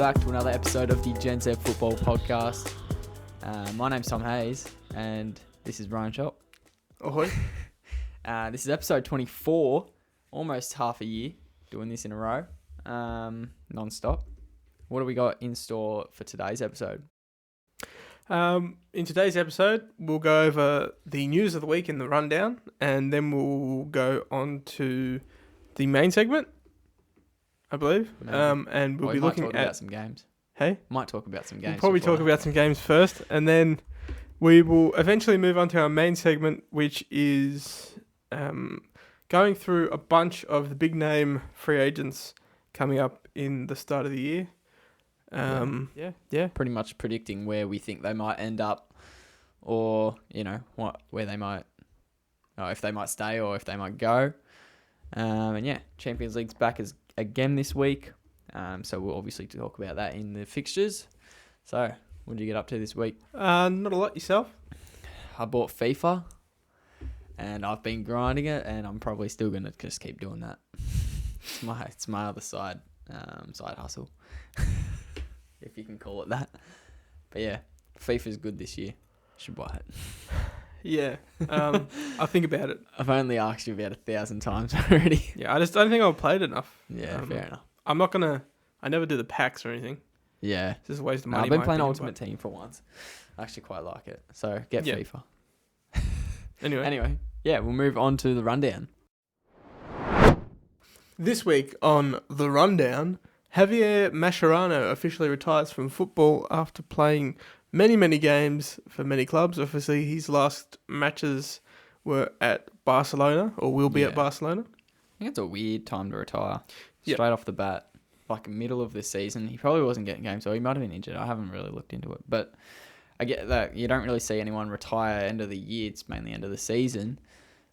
back to another episode of the Gen Z Football Podcast. My name's Tom Hayes, and this is Ryan Schott. Ahoy. This is episode 24, almost half a year doing this in a row, non-stop. What do we got in store for today's episode? In today's episode, we'll go over the news of the week in the rundown, and then we'll go on to the main segment, I believe. And we'll be looking at some games. Hey? Might talk about some games. We'll probably talk about some games first, and then we will eventually move on to our main segment, which is going through a bunch of the big name free agents coming up in the start of the year. Pretty much predicting where we think they might end up, or where they might, or if they might stay or if they might go. Champions League's back again this week. So we'll obviously talk about that in the fixtures. So, what did you get up to this week? Not a lot yourself. I bought FIFA, and I've been grinding it, and I'm probably still gonna just keep doing that. It's my other side hustle, if you can call it that. But yeah, FIFA's good this year. Should buy it. Yeah, I'll think about it. I've only asked you about 1,000 times already. Yeah, I just don't think I've played enough. Yeah, fair enough. I never do the packs or anything. Yeah. It's just a waste of money. I've been playing Ultimate Team for once. I actually quite like it. So, get FIFA. Anyway, yeah, we'll move on to the rundown. This week on the rundown, Javier Mascherano officially retires from football after playing many games for many clubs. Obviously, his last matches were at Barcelona, or will be at Barcelona. I think it's a weird time to retire. Straight off the bat, like middle of the season. He probably wasn't getting games, so he might have been injured. I haven't really looked into it. But I get that you don't really see anyone retire end of the year. It's mainly end of the season.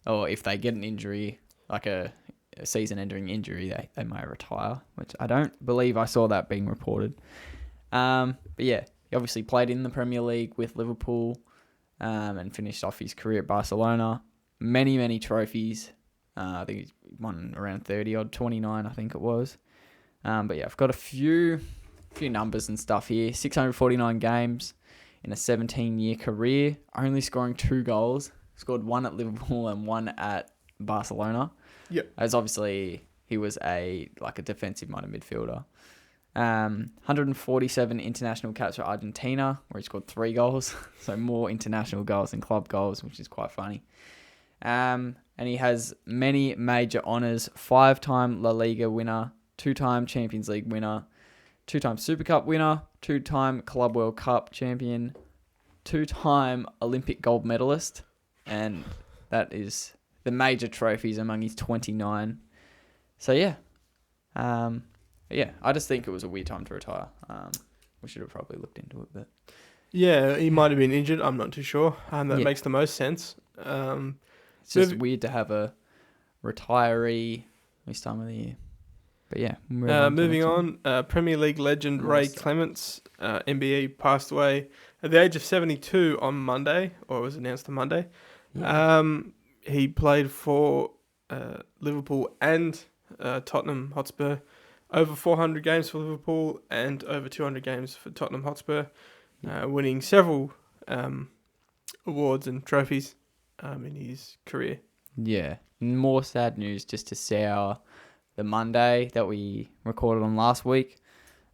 Or if they get an injury, like a season-ending injury, they might retire, which I don't believe I saw that being reported. But yeah, he obviously played in the Premier League with Liverpool and finished off his career at Barcelona. Many trophies. I think he won around 30-odd, 29 I think it was. But yeah, I've got a few numbers and stuff here. 649 games in a 17-year career, only scoring 2 goals. Scored 1 at Liverpool and 1 at Barcelona. Yep. As obviously he was a defensive-minded midfielder. 147 international caps for Argentina, where he scored 3 goals. So more international goals than club goals, which is quite funny. And he has many major honours. 5-time La Liga winner, 2-time Champions League winner, 2-time Super Cup winner, 2-time Club World Cup champion, 2-time Olympic gold medalist. And that is the major trophies among his 29. So yeah. I just think it was a weird time to retire. We should have probably looked into it, but yeah, he might have been injured. I'm not too sure. That makes the most sense. It's just weird to have a retiree this time of the year. But yeah, moving on. Premier League legend Ray Clements, MBE, passed away at the age of 72 on Monday, or it was announced on Monday. Yeah. He played for Liverpool and Tottenham Hotspur. Over 400 games for Liverpool and over 200 games for Tottenham Hotspur, winning several awards and trophies in his career. Yeah. More sad news just to sour the Monday that we recorded on last week.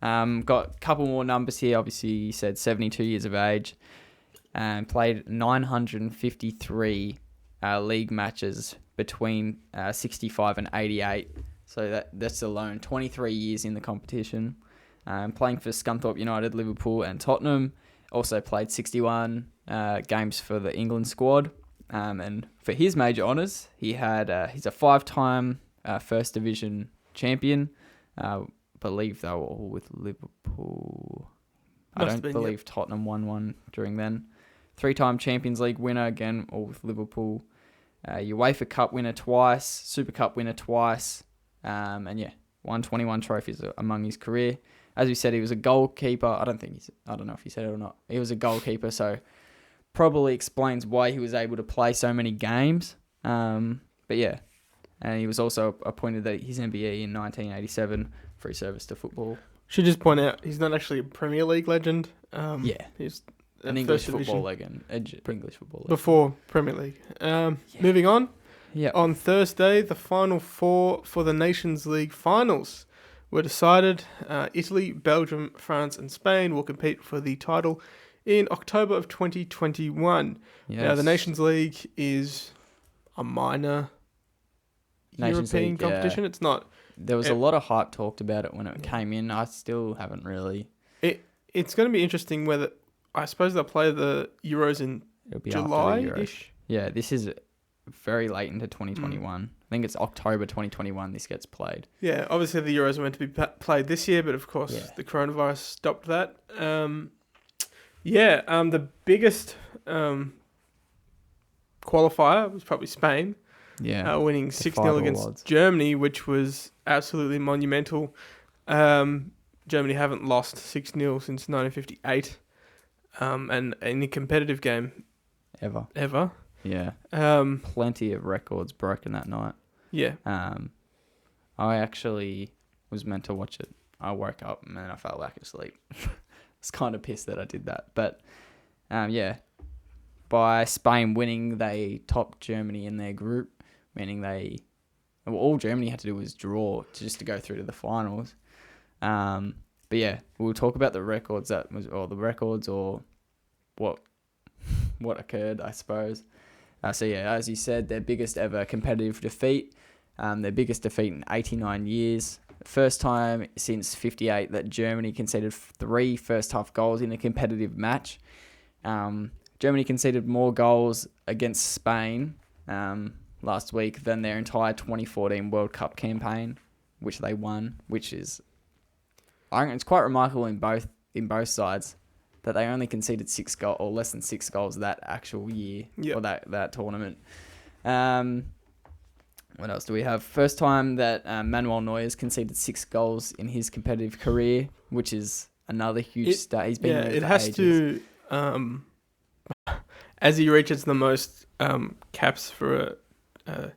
Got a couple more numbers here. Obviously, he said 72 years of age and played 953 league matches between 65 and 88. So that's alone 23 years in the competition. Playing for Scunthorpe United, Liverpool and Tottenham. Also played 61 games for the England squad. And for his major honours, he's a 5-time First Division champion. Believe they were all with Liverpool. I don't believe Tottenham won one during then. 3-time Champions League winner, again, all with Liverpool. UEFA Cup winner twice, Super Cup winner twice. Won 21 trophies among his career. As we said, he was a goalkeeper. I don't know if he said it or not. He was a goalkeeper, so probably explains why he was able to play so many games. And he was also appointed his MBE in 1987 for his service to football. Should just point out he's not actually a Premier League legend. He's an English football legend. English football legend. Before Premier League. Moving on. Yeah. On Thursday, the final four for the Nations League finals were decided. Italy, Belgium, France, and Spain will compete for the title in October of 2021. Yes. Now, the Nations League is a minor European competition. It's not. There was a lot of hype talked about it when it came in. I still haven't really. It's going to be interesting whether. I suppose they'll play the Euros in July-ish. Yeah, this is very late into 2021. I think it's October 2021 this gets played. Yeah, obviously the Euros were meant to be played this year, but of course the coronavirus stopped that. The biggest qualifier was probably Spain. Yeah. Winning 6-0 against Germany, which was absolutely monumental. Germany haven't lost 6-0 since 1958. And in a competitive game ever. Yeah. Plenty of records broken that night. Yeah. I actually was meant to watch it. I woke up and then I fell back asleep. I was kind of pissed that I did that. But, by Spain winning, they topped Germany in their group, meaning all Germany had to do was draw just to go through to the finals. But yeah, we'll talk about the records or what occurred, I suppose. As you said, their biggest ever competitive defeat, their biggest defeat in 89 years. First time since 58 that Germany conceded 3 first-half goals in a competitive match. Germany conceded more goals against Spain last week than their entire 2014 World Cup campaign, which they won, which is... I think it's quite remarkable in both sides that they only conceded 6 goals or less than 6 goals that actual year or that tournament. What else do we have? First time that Manuel Neuer's conceded 6 goals in his competitive career, which is another huge stat. He's been there for it has ages. To as he reaches the most caps for a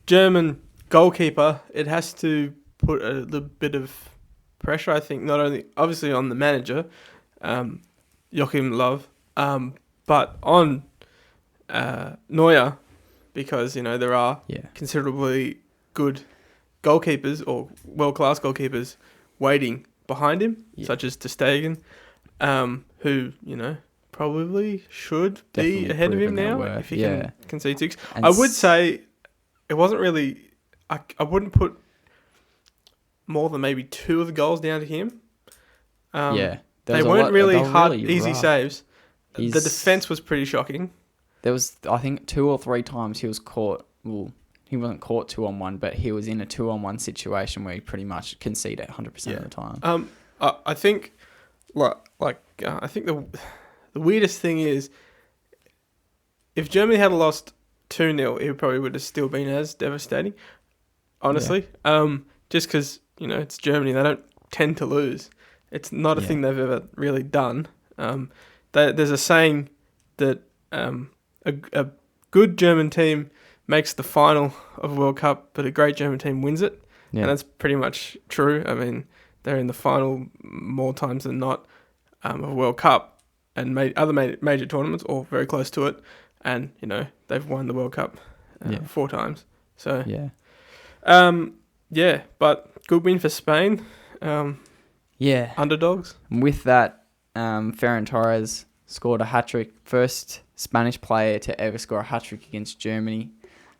German goalkeeper, it has to put a little bit of pressure, I think, not only obviously on the manager, Joachim Löw, but on Neuer, because there are considerably good goalkeepers or world-class goalkeepers waiting behind him, such as Ter Stegen, who probably should Definitely be ahead of him now if he can concede 6. And I would say it wasn't really. I wouldn't put more than maybe 2 of the goals down to him. They weren't really easy saves. The defense was pretty shocking. There was, I think, 2 or 3 times he was caught. Well, he wasn't caught 2-on-1, but he was in a 2-on-1 situation where he pretty much conceded 100% of the time. I think, I think the weirdest thing is, if Germany had lost 2-0, it probably would have still been as devastating. Honestly, just because it's Germany, they don't tend to lose. It's not a thing they've ever really done. There's a saying that a good German team makes the final of a World Cup, but a great German team wins it. Yeah. And that's pretty much true. I mean, they're in the final more times than not of a World Cup and other major tournaments, or very close to it. And, they've won the World Cup 4 times. So, but good win for Spain. Underdogs. With that, Ferran Torres scored a hat-trick. First Spanish player to ever score a hat-trick against Germany.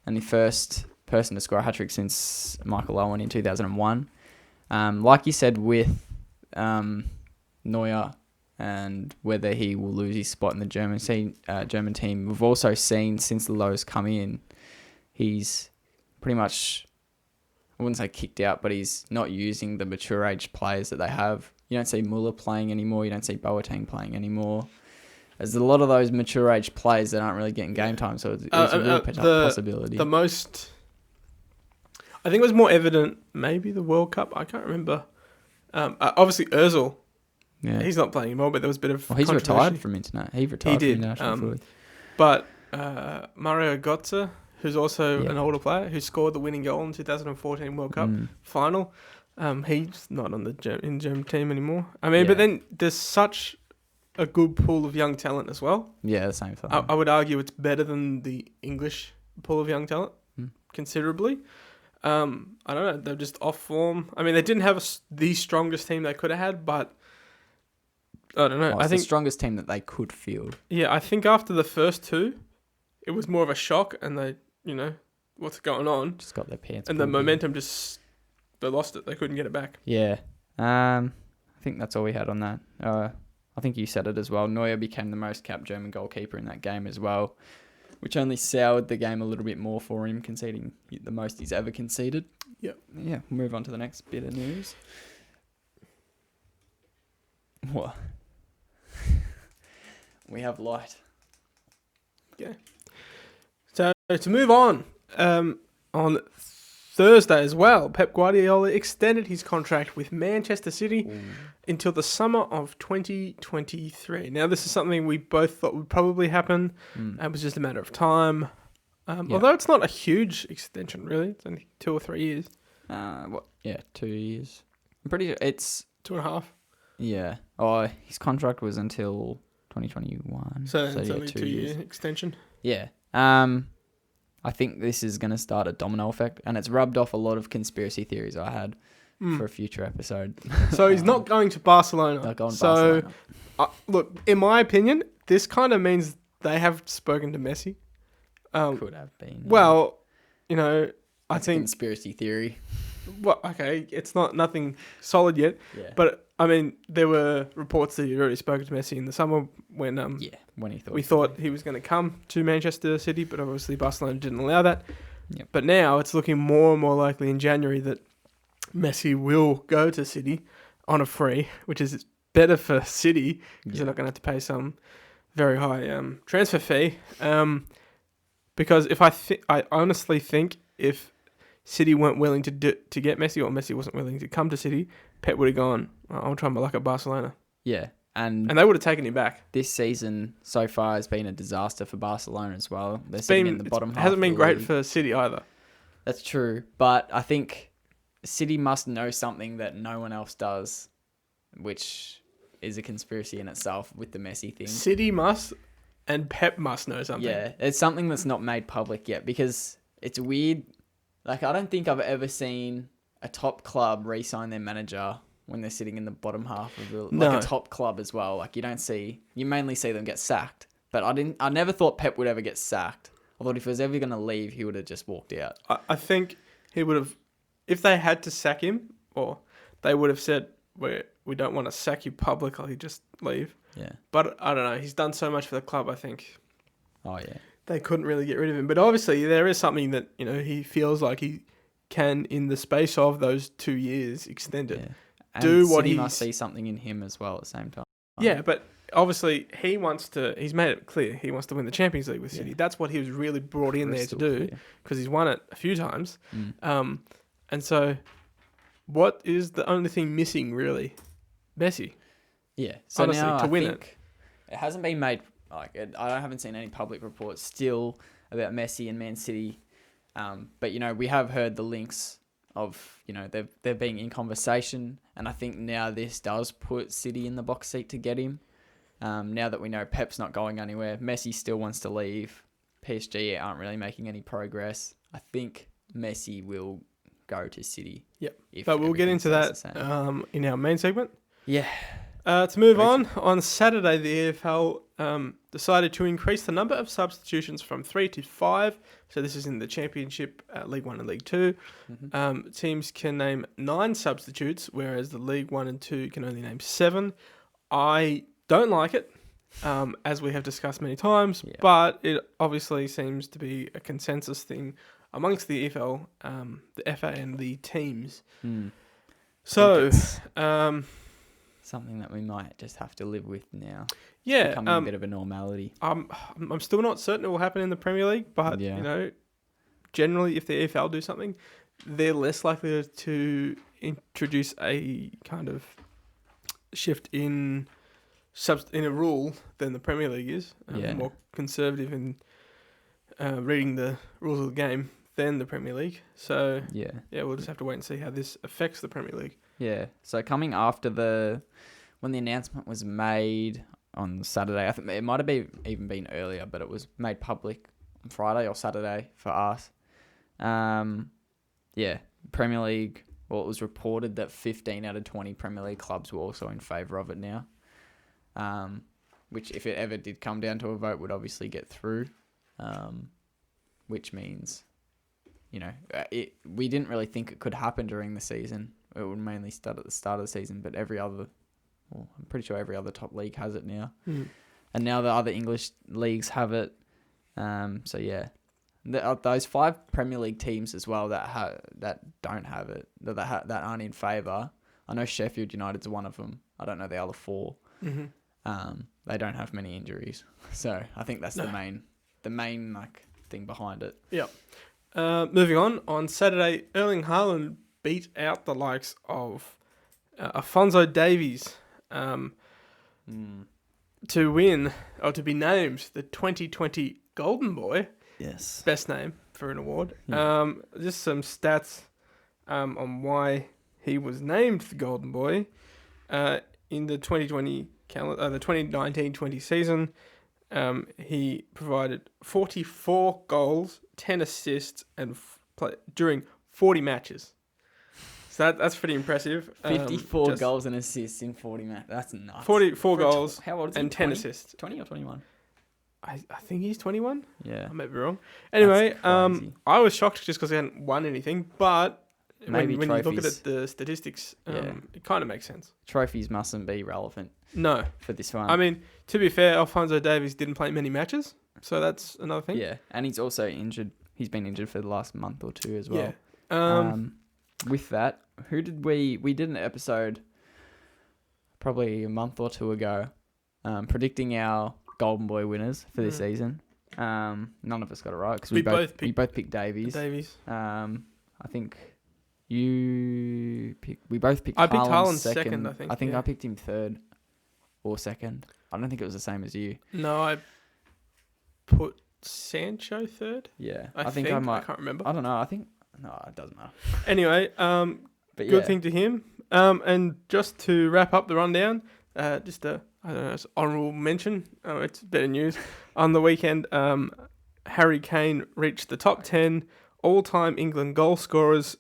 And the first person to score a hat-trick since Michael Owen in 2001. Like you said, with Neuer and whether he will lose his spot in the German team, we've also seen since the Lowe's come in, he's pretty much... I wouldn't say kicked out, but he's not using the mature age players that they have. You don't see Muller playing anymore. You don't see Boateng playing anymore. There's a lot of those mature age players that aren't really getting game time, so it's a real possibility. The most... I think it was more evident, maybe the World Cup. I can't remember. Obviously, Ozil. Yeah. He's not playing anymore, but there was a bit of he's retired from internet. He retired from international footy. But Mario Götze, who's also an older player, who scored the winning goal in 2014 World Cup final. He's not on the German team anymore. I mean, Yeah. but then there's such a good pool of young talent as well. Yeah, the same thing. I would argue it's better than the English pool of young talent, considerably. I don't know. They're just off form. I mean, they didn't have the strongest team they could have had, but I don't know. It's I think the strongest team that they could field. Yeah, I think after the first two, it was more of a shock, and they, what's going on, Just got their pants. and the pulled in. momentum they lost it. They couldn't get it back. Yeah. I think that's all we had on that. I think you said it as well. Neuer became the most capped German goalkeeper in that game as well, which only soured the game a little bit more for him, conceding the most he's ever conceded. Yep. Yeah, we'll move on to the next bit of news. What? We have light. Yeah. So to move on Thursday as well, Pep Guardiola extended his contract with Manchester City until the summer of 2023. Now, this is something we both thought would probably happen. It was just a matter of time. Although it's not a huge extension, really. It's only 2 or 3 years. 2 years. I'm pretty sure it's 2.5. Yeah. Oh, his contract was until 2021. So it's only 2 year extension. Yeah. I think this is going to start a domino effect, and it's rubbed off a lot of conspiracy theories I had for a future episode. So he's not going to Barcelona. Not going to Barcelona. Look, in my opinion, this kind of means they have spoken to Messi. Could have been. Well, I That's think conspiracy theory. Well, okay, it's nothing solid yet. Yeah. But I mean, there were reports that he'd already spoken to Messi in the summer when when he thought we thought he was going to come to Manchester City, but obviously Barcelona didn't allow that. Yep. But now it's looking more and more likely in January that Messi will go to City on a free, which is better for City because they're not going to have to pay some very high transfer fee. Because I honestly think if City weren't willing to get Messi, or Messi wasn't willing to come to City, Pep would have gone, I'll try my luck at Barcelona. Yeah. And they would have taken him back. This season so far has been a disaster for Barcelona as well. They're sitting in the bottom half. It hasn't been great league. for City either. That's true. But I think City must know something that no one else does, which is a conspiracy in itself with the Messi thing. City must, and Pep must know something. Yeah, it's something that's not made public yet, because it's weird. Like, I don't think I've ever seen a top club re-sign their manager when they're sitting in the bottom half of a top club as well. Like, you mainly see them get sacked. But I never thought Pep would ever get sacked. I thought if he was ever going to leave, he would have just walked out. I think he would have, if they had to sack him, or they would have said, we don't want to sack you publicly, just leave. Yeah. But I don't know. He's done so much for the club, I think. Oh, yeah. They couldn't really get rid of him. But obviously, there is something that, he feels like he can, in the space of those 2 years, extend it. Yeah. And do what he must see something in him as well at the same time. Yeah, but obviously he's made it clear he wants to win the Champions League with City. That's what he was really brought in there to do, because he's won it a few times. And so what is the only thing missing, really? Messi. Yeah. So honestly, now to win it hasn't been made, I haven't seen any public reports still about Messi and Man City. But, we have heard the links of, they're being in conversation, and I think now this does put City in the box seat to get him. Now that we know Pep's not going anywhere, Messi still wants to leave. PSG aren't really making any progress. I think Messi will go to City. Yep. But we'll get into that in our main segment. Yeah. To move on Saturday, the EFL decided to increase the number of substitutions from 3 to 5. So this is in the Championship, League 1 and League 2. Mm-hmm. Teams can name 9 substitutes, whereas the League 1 and 2 can only name 7. I don't like it, as we have discussed many times, but it obviously seems to be a consensus thing amongst the EFL, the FA and the teams. So, something that we might just have to live with now. Yeah, becoming a bit of a normality. I'm still not certain it will happen in the Premier League, but generally, if the EFL do something, they're less likely to introduce a kind of shift in a rule than the Premier League is. More conservative in reading the rules of the game than the Premier League. So Yeah. we'll just have to wait and see how this affects the Premier League. Yeah. So coming after when the announcement was made on Saturday, I think it might have even been earlier, but it was made public on Friday or Saturday for us. Premier League. Well, it was reported that 15 out of 20 Premier League clubs were also in favour of it now. Which, if it ever did come down to a vote, would obviously get through. Which means, we didn't really think it could happen during the season. It would mainly start at the start of the season, but I'm pretty sure every other top league has it now. Mm. And now the other English leagues have it. Those 5 Premier League teams as well that don't have it, that aren't in favour. I know Sheffield United's one of them. I don't know the other 4. Mm-hmm. They don't have many injuries, so I think that's the main thing behind it. Yep. Moving on Saturday, Erling Haaland beat out the likes of Alphonso Davies to win, or to be named the 2020 Golden Boy. Yes. Best name for an award. Yeah. Just some stats on why he was named the Golden Boy. In the 2020 the 2019-20 season, he provided 44 goals, 10 assists, and during 40 matches. So that's pretty impressive. 54 goals and assists in 40 matches. That's nuts. 44 goals how old is he? and 10 assists. 20 or 21? I think he's 21. Yeah. I might be wrong. Anyway, That's crazy. I was shocked just because he hadn't won anything, but Maybe when you look at trophies. the statistics, it kind of makes sense. Trophies mustn't be relevant No. for this one. I mean, to be fair, Alphonso Davies didn't play many matches, so that's another thing. Yeah, and he's also injured. He's been injured for the last month or 2 as well. Yeah. With that, who did we did an episode probably a month or 2 ago, predicting our Golden Boy winners for this season. None of us got it right because we both picked Davies. I think we both picked. I picked Haaland Haaland second. I think. I picked him 3rd or 2nd. I don't think it was the same as you. No, I put Sancho 3rd. Yeah, I think I might. I can't remember. I don't know. No, it doesn't matter. Anyway, But good thing to him. And just to wrap up the rundown, just it's honourable mention. It's better news. On the weekend, Harry Kane reached the top 10 all-time England goal scorers.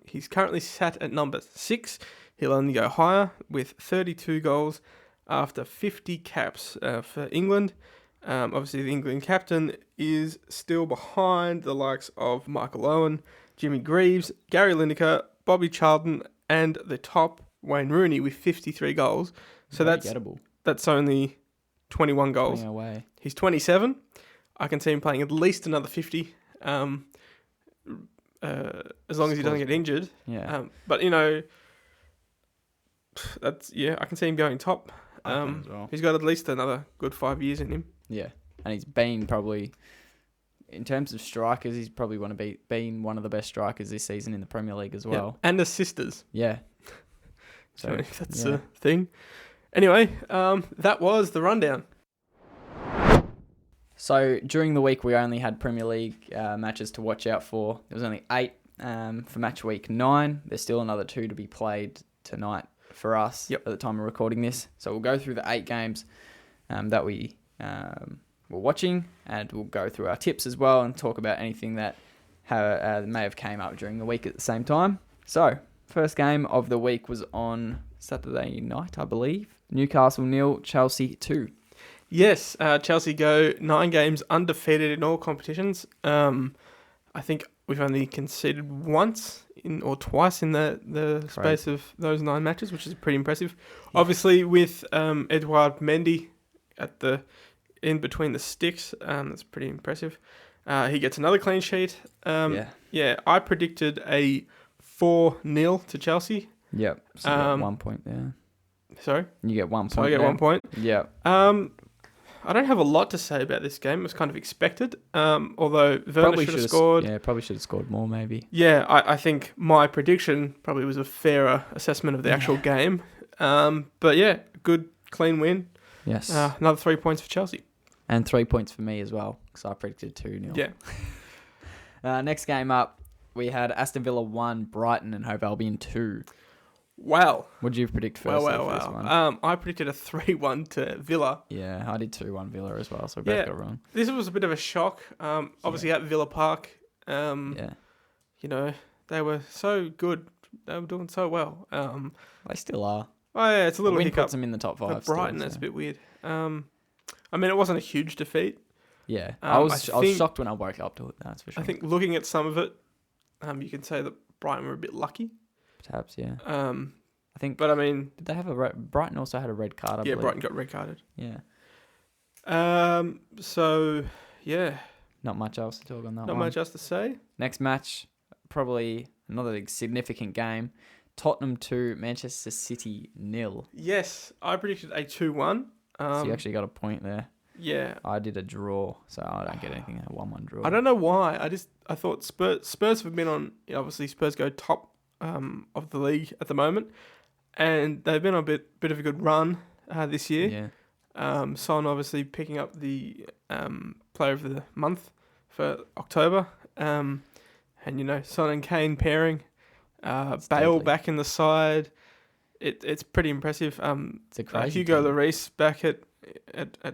He's currently sat at number 6. He'll only go higher with 32 goals after 50 caps for England. Obviously, the England captain is still behind the likes of Michael Owen, Jimmy Greaves, Gary Lineker, Bobby Charlton, and the top Wayne Rooney with 53 goals. So that's only 21 goals. Away. He's 27. I can see him playing at least another 50, as long as he doesn't get injured. Yeah. But I can see him going top. As well. He's got at least another good 5 years in him. Yeah, and he's been probably, in terms of strikers, he's probably been one of the best strikers this season in the Premier League as well. Yeah. And assisters. Yeah. So that's a thing. Anyway, that was the rundown. So during the week, we only had Premier League matches to watch out for. There was only 8 for match week 9. There's still another 2 to be played tonight for us at the time of recording this. So we'll go through the 8 games that we were watching, and we'll go through our tips as well and talk about anything that may have came up during the week at the same time. So first game of the week was on Saturday night, I believe. Newcastle 0, Chelsea 2. Yes, Chelsea go 9 games undefeated in all competitions. I think we've only conceded once or twice in the space of those 9 matches, which is pretty impressive. Yeah. Obviously, with Edouard Mendy at the in between the sticks, that's pretty impressive. He gets another clean sheet. I predicted a 4-0 to Chelsea. Yep. So you get 1 point there. Sorry? You get 1 point. So I get 1 point. Yeah. I don't have a lot to say about this game. It was kind of expected. Although Werner should have scored. Yeah, probably should have scored more maybe. Yeah, I think my prediction probably was a fairer assessment of the actual game. But yeah, good, clean win. Yes. Another 3 points for Chelsea. And 3 points for me as well, because I predicted 2-0. Yeah. Next game up, we had Aston Villa 1, Brighton and Hove Albion 2. Wow. What did you predict first for this one? I predicted a 3-1 to Villa. Yeah, I did 2-1 Villa as well, so we both got wrong. This was a bit of a shock. Obviously at Villa Park. You know, they were so good. They were doing so well. They still are. Oh yeah, it's a little win hiccup. puts them in the top 5. But Brighton, that's a bit weird. I mean, it wasn't a huge defeat. Yeah, I was shocked when I woke up to it. That's for sure. I think looking at some of it, you can say that Brighton were a bit lucky. Perhaps, yeah. I think, but I mean, did they have Brighton also had a red card? I believe. Brighton got red carded. Yeah. So yeah, not much else to talk on that one. Not much else to say. Next match, probably another significant game. Tottenham 2, Manchester City 0. Yes, I predicted a 2-1. So you actually got a point there. Yeah. I did a draw, so I don't get anything. A 1-1 draw. I don't know why. I thought Spurs have been on. Obviously, Spurs go top of the league at the moment, and they've been on a bit of a good run this year. Yeah. Son obviously picking up the player of the month for October, and Son and Kane pairing. Bale back in the side. It's pretty impressive. It's a crazy Hugo team. Lloris back at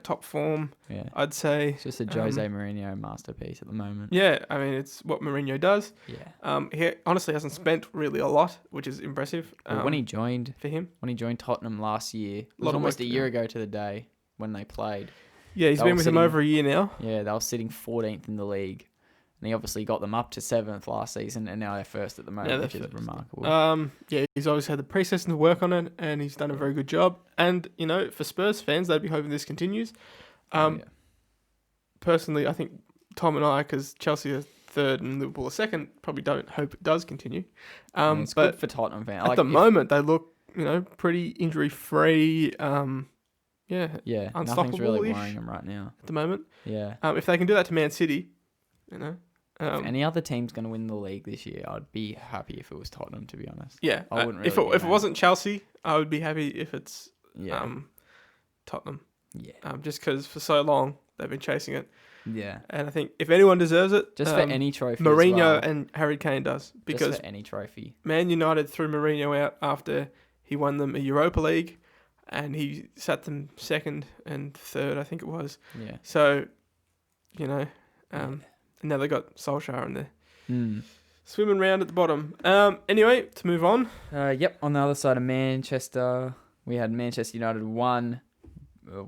top form. Yeah, I'd say it's just a Jose Mourinho masterpiece at the moment. Yeah, I mean it's what Mourinho does. Yeah. He honestly hasn't spent really a lot, which is impressive. Well, when he joined Tottenham last year, it was almost a year ago to the day when they played. Yeah, he's been with him over a year now. Yeah, they were sitting 14th in the league. And he obviously got them up to 7th last season, and now they're first at the moment, which is remarkable. He's always had the pre-season to work on it, and he's done a very good job. And, for Spurs fans, they'd be hoping this continues. Personally, I think Tom and I, because Chelsea are third and Liverpool are second, probably don't hope it does continue. It's good for Tottenham fans. At the moment, they look, pretty injury-free. Unstoppable. Nothing's really worrying them right now. At the moment. Yeah. If they can do that to Man City, if any other team's going to win the league this year, I'd be happy if it was Tottenham, to be honest. Yeah. I wouldn't really if it wasn't Chelsea, I would be happy if it's Tottenham. Yeah. Just because for so long they've been chasing it. Yeah. And I think if anyone deserves it, just for any trophy, Mourinho and Harry Kane does. Because just for any trophy. Man United threw Mourinho out after he won them a Europa League, and he sat them second and third, I think it was. Yeah. So, and now they got Solskjaer in there. Swimming round at the bottom. Anyway, to move on. On the other side of Manchester, we had Manchester United 1,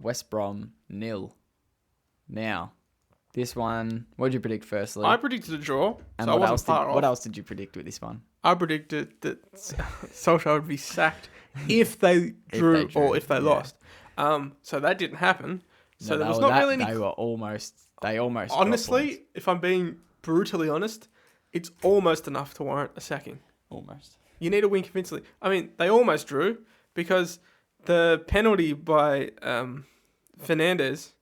West Brom 0. Now, this one, what did you predict firstly? I predicted a draw, and so I wasn't far off. What else did you predict with this one? I predicted that Solskjaer would be sacked if they drew or if they lost. So that didn't happen. So there was not really any... They almost honestly, if I'm being brutally honest, it's almost enough to warrant a sacking. Almost. You need to win convincingly. I mean, they almost drew because the penalty by Fernandes,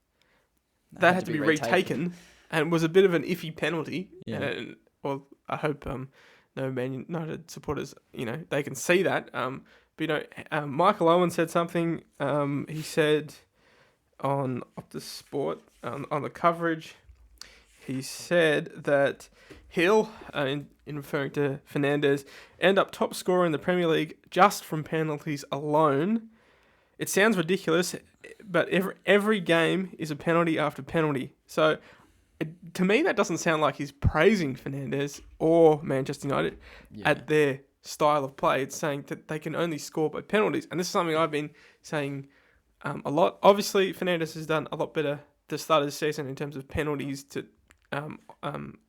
that had to be retaken and was a bit of an iffy penalty. Yeah. I hope no Man United supporters, they can see that. But Michael Owen said something. He said on Optus Sport on the coverage, he said that he'll, in referring to Fernandes, end up top scorer in the Premier League just from penalties alone. It sounds ridiculous, but every game is a penalty after penalty. So, to me, that doesn't sound like he's praising Fernandes or Manchester United at their style of play. It's saying that they can only score by penalties. And this is something I've been saying a lot. Obviously, Fernandes has done a lot better the start of the season in terms of penalties to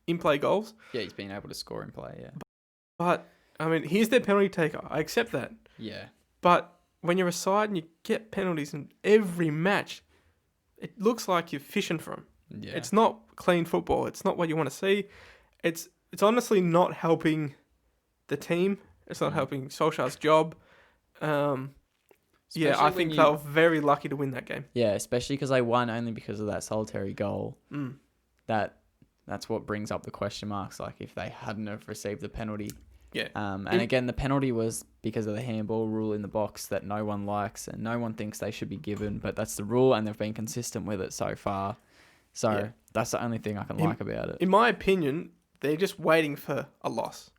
in-play goals. Yeah, he's been able to score in play, yeah. But, I mean, he's their penalty taker. I accept that. Yeah. But when you're a side and you get penalties in every match, it looks like you're fishing for them. Yeah. It's not clean football. It's not what you want to see. It's honestly not helping the team. It's not helping Solskjaer's job. I think they were very lucky to win that game. Yeah, especially because they won only because of that solitary goal. That's what brings up the question marks. Like if they hadn't have received the penalty. Yeah. Again, the penalty was because of the handball rule in the box that no one likes and no one thinks they should be given. But that's the rule, and they've been consistent with it so far. So that's the only thing I can like about it. In my opinion, they're just waiting for a loss.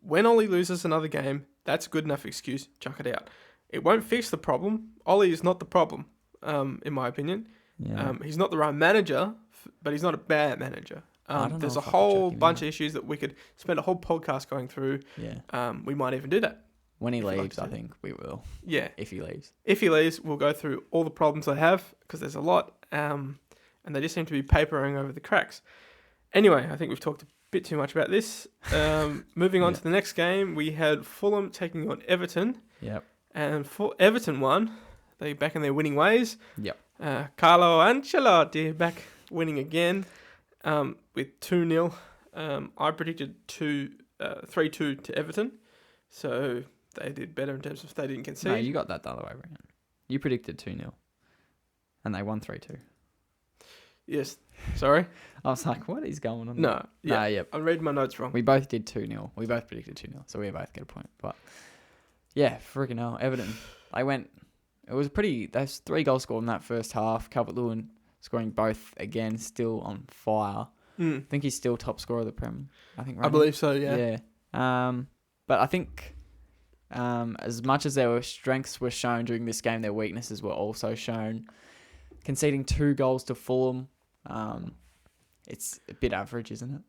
When Ollie loses another game, that's a good enough excuse. Chuck it out. It won't fix the problem. Ollie is not the problem, in my opinion. Yeah. He's not the right manager, but he's not a bad manager. I don't know There's a if I could whole check him bunch out. of issues that we could spend a whole podcast going through. Yeah. We might even do that. When he If you like leaves, to. I think we will. Yeah. If he leaves. If he leaves, we'll go through all the problems they have, because there's a lot, and they just seem to be papering over the cracks. Anyway, I think we've talked a bit too much about this. Moving on Yeah. to the next game, we had Fulham taking on Everton, Yep. and Everton won. They back in their winning ways. Yep. Carlo Ancelotti back winning again, with 2-0. I predicted 3-2 to Everton, so they did better in terms of they didn't concede. No, you got that the other way around. You predicted 2-0. And they won 3-2. Yes, sorry. I was like, what is going on? No, yeah, Nah, yep. I'm reading my notes wrong. We both did 2-0. We both predicted 2-0. So we both get a point. But yeah, freaking hell. Everton. It was there's 3 goals scored in that first half. Calvert-Lewin scoring both again, still on fire. I think he's still top scorer of the Prem. I believe so, yeah. Yeah. But I think as much as their strengths were shown during this game, their weaknesses were also shown. Conceding 2 goals to Fulham, it's a bit average, isn't it?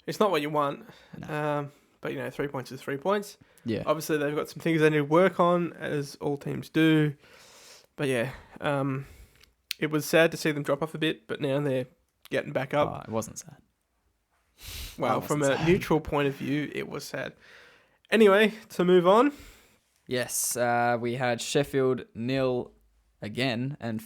It's not what you want, No. but 3 points is 3 points. Yeah. Obviously, they've got some things they need to work on, as all teams do. But yeah, it was sad to see them drop off a bit, but now they're getting back up. Oh, it wasn't sad. Well, that from a wasn't sad. neutral point of view, it was sad. Anyway, to move on. Yes, we had Sheffield 0 again, and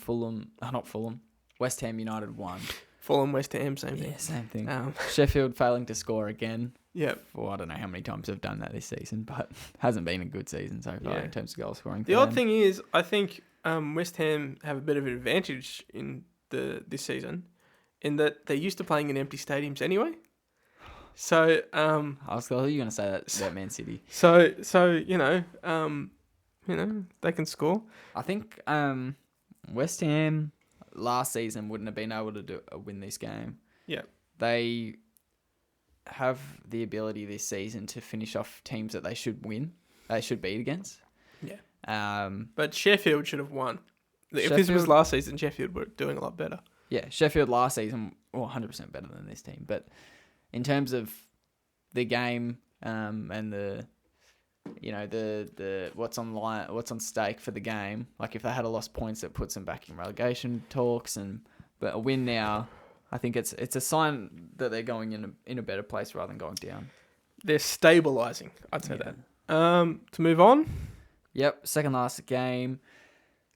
West Ham United 1. Fulham, West Ham, same thing. Yeah, same thing. Um, Sheffield failing to score again. yeah. Well, I don't know how many times they've done that this season, but hasn't been a good season so far Yeah. in terms of goal scoring. The odd thing is, I think West Ham have a bit of an advantage in this season, in that they're used to playing in empty stadiums anyway. So I was going to say that about Man City. So they can score. I think West Ham last season wouldn't have been able to win this game. Yeah. They have the ability this season to finish off teams that they should win. They should beat against. Yeah. But Sheffield should have won. If this was Sheffield- last season, Sheffield were doing a lot better. Yeah, Sheffield last season, 100% better than this team. But in terms of the game and the what's on stake for the game, like if they had lost points, that puts them back in relegation talks, but a win now, I think it's a sign that they're going in a better place rather than going down. They're stabilising, I'd say Yeah. that. To move on. Yep, second last game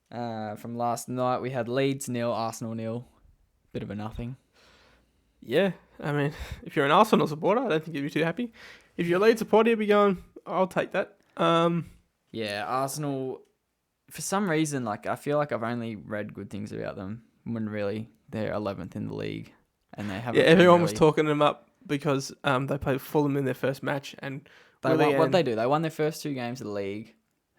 from last night, we had Leeds 0, Arsenal 0. Bit of a nothing. Yeah, I mean, if you're an Arsenal supporter, I don't think you'd be too happy. If you're a Leeds supporter, you'd be going, I'll take that. Yeah, Arsenal, for some reason, I feel like I've only read good things about them when really they're 11th in the league and they haven't. Yeah, everyone really, was talking them up because they played Fulham in their first match, and What they do? They won their first 2 games of the league,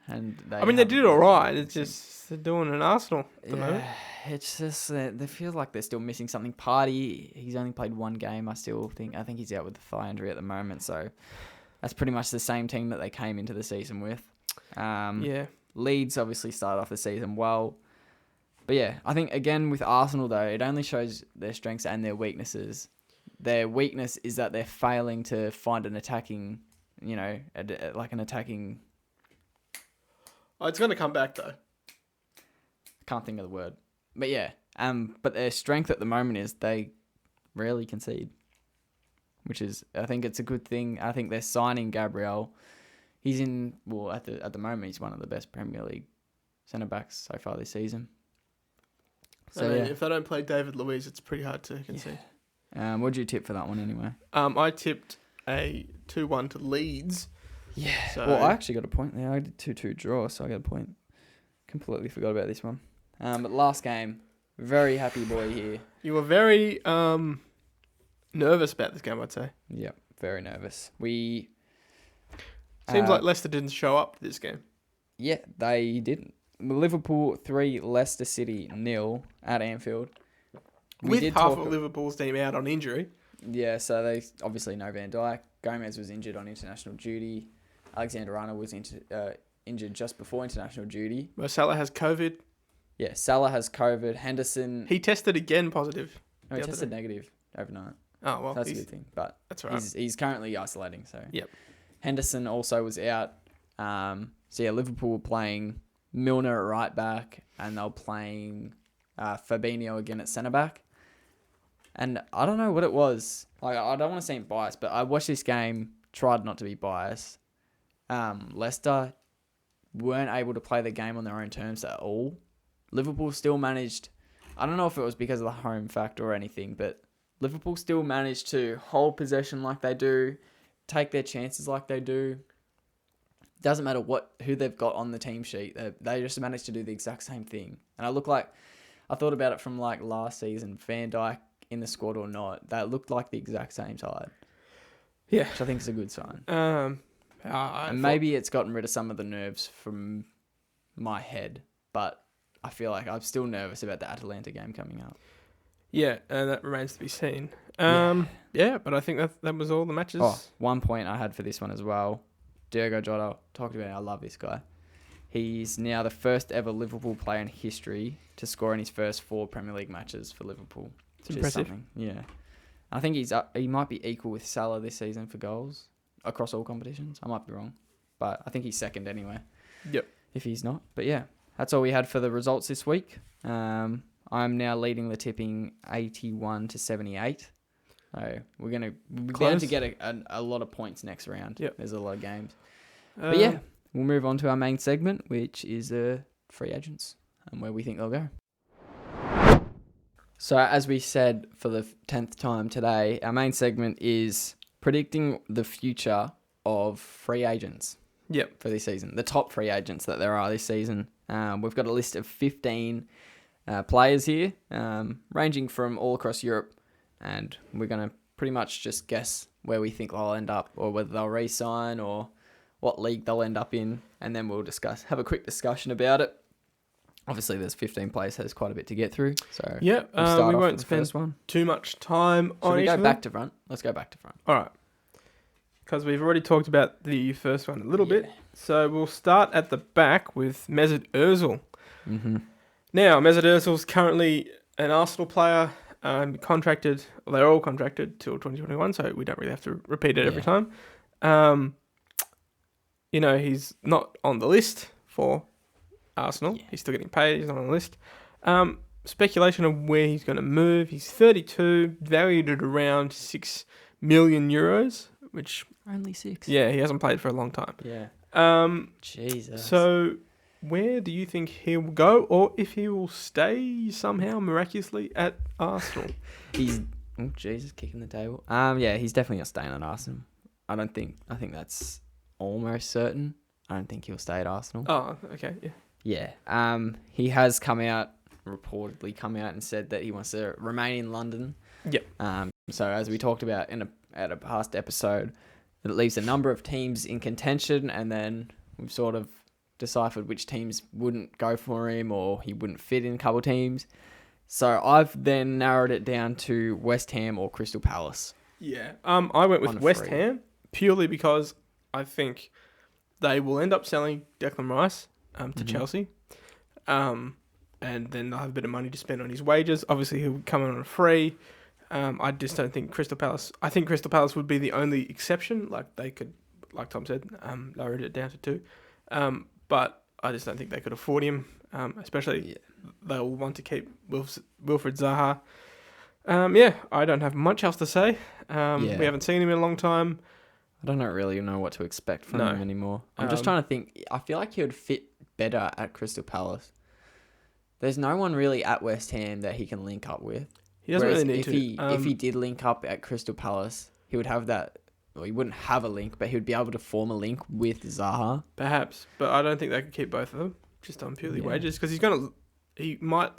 and they did all right. It's just they're doing an Arsenal at the moment. It's just they feel like they're still missing something. Party, he's only played 1 game. I think he's out with the thigh injury at the moment. So that's pretty much the same team that they came into the season with. Yeah. Leeds obviously started off the season well. But yeah, I think again with Arsenal though, it only shows their strengths and their weaknesses. Their weakness is that they're failing to find an attacking, an attacking. Oh, it's going to come back though. Can't think of the word. But yeah, but their strength at the moment is they rarely concede, which is, I think it's a good thing. I think they're signing Gabriel. He's at the moment he's one of the best Premier League centre backs so far this season. So if they don't play David Luiz, it's pretty hard to concede. Yeah. What did you tip for that one anyway? I tipped a 2-1 to Leeds. Yeah. So, Well, I actually got a point there. I did 2-2 draw, so I got a point. Completely forgot about this one. But last game, very happy boy here. You were very nervous about this game, I'd say. Yep, very nervous. Seems like Leicester didn't show up to this game. Yeah, they didn't. Liverpool 3, Leicester City 0 at Anfield. With half of Liverpool's team out on injury. Yeah, so they obviously know Van Dijk. Gomez was injured on international duty. Alexander-Arnold was injured just before international duty. Mo Salah has COVID. Yeah, Salah has COVID. Henderson... He tested again positive. No, he tested negative overnight. Oh, well. So that's a good thing. But that's right. He's currently isolating, so... Yep. Henderson also was out. So, yeah, Liverpool were playing Milner at right back, and they were playing Fabinho again at centre back. And I don't know what it was. Like, I don't want to seem biased, but I watched this game, tried not to be biased. Leicester weren't able to play the game on their own terms at all. Liverpool still managed... I don't know if it was because of the home factor or anything, but Liverpool still managed to hold possession like they do, take their chances like they do. Doesn't matter who they've got on the team sheet. They just managed to do the exact same thing. And I thought about it from like last season, Van Dijk in the squad or not. They looked like the exact same side. Yeah. Which I think is a good sign. And maybe it's gotten rid of some of the nerves from my head, but I feel like I'm still nervous about the Atalanta game coming up. Yeah, that remains to be seen. Yeah, but I think that was all the matches. Oh, 1 point I had for this one as well. Diogo Jota, talked about it, I love this guy. He's now the first ever Liverpool player in history to score in his first 4 Premier League matches for Liverpool. It's impressive. Yeah. I think he might be equal with Salah this season for goals across all competitions. I might be wrong, but I think he's second anyway. Yep. If he's not. But yeah, that's all we had for the results this week. I'm now leading the tipping 81 to 78. So we'll be bound to get a lot of points next round. Yep. There's a lot of games. But yeah, we'll move on to our main segment, which is free agents and where we think they'll go. So as we said for the 10th time today, our main segment is predicting the future of free agents. Yep. For this season. The top free agents that there are this season. We've got a list of 15 players here, ranging from all across Europe. And we're going to pretty much just guess where we think they'll end up, or whether they'll re-sign, or what league they'll end up in. And then we'll have a quick discussion about it. Obviously, there's 15 players, so there's quite a bit to get through. So yeah, we won't spend too much time on each of them. Should we go back to front? Let's go back to front. All right. Because we've already talked about the first one a little bit. So we'll start at the back with Mesut Ozil. Mm-hmm. Now, Mesut Ozil's currently an Arsenal player, contracted. Well, they're all contracted till 2021, so we don't really have to repeat it every time. He's not on the list for Arsenal. Yeah. He's still getting paid. He's not on the list. Speculation of where he's going to move. He's 32, valued at around 6 million euros, which... Only 6? Yeah, he hasn't played for a long time. Yeah. Jesus. So, where do you think he'll go, or if he will stay somehow miraculously at Arsenal? He's... Oh, Jesus, kicking the table. Yeah, he's definitely not staying at Arsenal. I think that's almost certain. I don't think he'll stay at Arsenal. Oh, okay, yeah. Yeah. He has reportedly come out and said that he wants to remain in London. Yep. So as we talked about at a past episode, it leaves a number of teams in contention, and then we've sort of deciphered which teams wouldn't go for him or he wouldn't fit in a couple teams. So I've then narrowed it down to West Ham or Crystal Palace. Yeah. I went with West Ham purely because I think they will end up selling Declan Rice to Chelsea. And then they'll have a bit of money to spend on his wages. Obviously, he'll come in on a free. I just don't think Crystal Palace... I think Crystal Palace would be the only exception. Like, they could, like Tom said, lowered it down to 2. But I just don't think they could afford him. Especially, they'll want to keep Wilfried Zaha. I don't have much else to say. We haven't seen him in a long time. I don't really know what to expect from him anymore. I'm just trying to think. I feel like he would fit better at Crystal Palace. There's no one really at West Ham that he can link up with. He doesn't really need to. If he did link up at Crystal Palace, he would have that... Well, he wouldn't have a link, but he would be able to form a link with Zaha. Perhaps, but I don't think they could keep both of them just on purely wages, because he might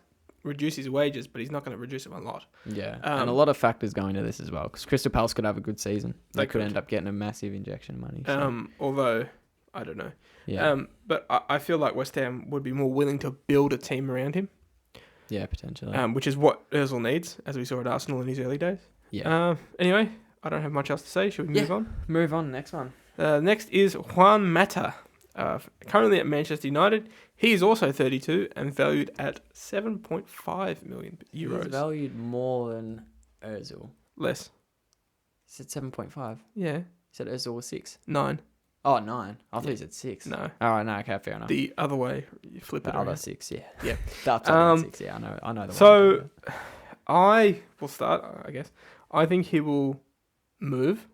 reduce his wages, but he's not going to reduce them a lot. Yeah, and a lot of factors go into this as well, because Crystal Palace could have a good season. They could end up getting a massive injection of money. So. Although, I don't know. Yeah. But I feel like West Ham would be more willing to build a team around him. Yeah, potentially. Which is what Ozil needs, as we saw at Arsenal in his early days. Yeah. Anyway, I don't have much else to say. Should we move on? Move on. Next one. Next is Juan Mata, currently at Manchester United. He is also 32 and valued at 7.5 million euros. He's valued more than Ozil. Less. He said 7.5. Yeah. He said Ozil was 6. 9. Oh, 9. I thought he said 6. No. All right, no, okay, fair enough. The other way. You flip The it other around. 6, yeah. Yeah. That's 6, yeah, I know the So, one. I will start, I guess. I think he will move.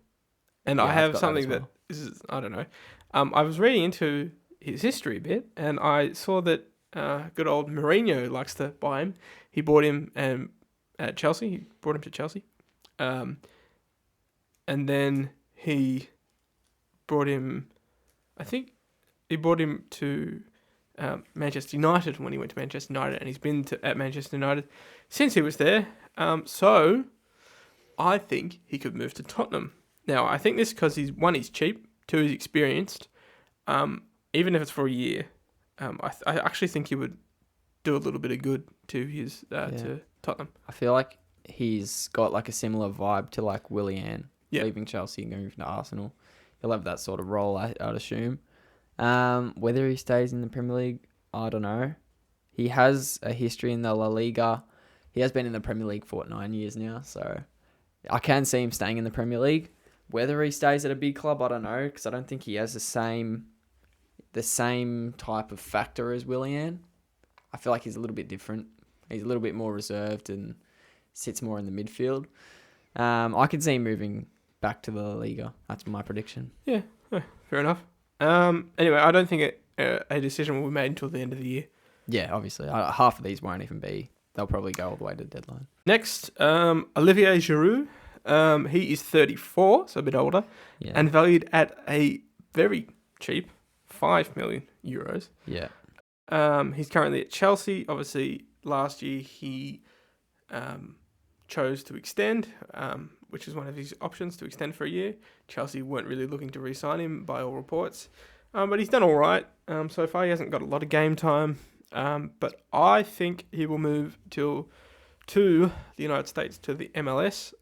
And Yeah, I I've have got something that as that is, I don't know. I was reading into his history a bit, and I saw that good old Mourinho likes to buy him. He bought him at Chelsea. He brought him to Chelsea. And then he brought him, I think he brought him to Manchester United when he went to Manchester United, and he's been at Manchester United since he was there. So I think he could move to Tottenham. Now, I think this because he's cheap, 2, he's experienced. Even if it's for a year, I actually think he would do a little bit of good to his to Tottenham. I feel like he's got like a similar vibe to like Willian leaving Chelsea and going to Arsenal. He'll have that sort of role, I'd assume. Whether he stays in the Premier League, I don't know. He has a history in the La Liga. He has been in the Premier League for 9 years now, so I can see him staying in the Premier League. Whether he stays at a big club, I don't know, because I don't think he has the same type of factor as Willian. I feel like he's a little bit different. He's a little bit more reserved and sits more in the midfield. I could see him moving back to the La Liga. That's my prediction. Yeah, fair enough. Anyway, I don't think a decision will be made until the end of the year. Yeah, obviously. Half of these won't even be. They'll probably go all the way to the deadline. Next, Olivier Giroud. He is 34, so a bit older, and valued at a very cheap 5 million euros. Yeah. He's currently at Chelsea. Obviously, last year he chose to extend, which is one of his options, to extend for a year. Chelsea weren't really looking to re-sign him by all reports, but he's done all right so far. He hasn't got a lot of game time, but I think he will move to the United States, to the MLS.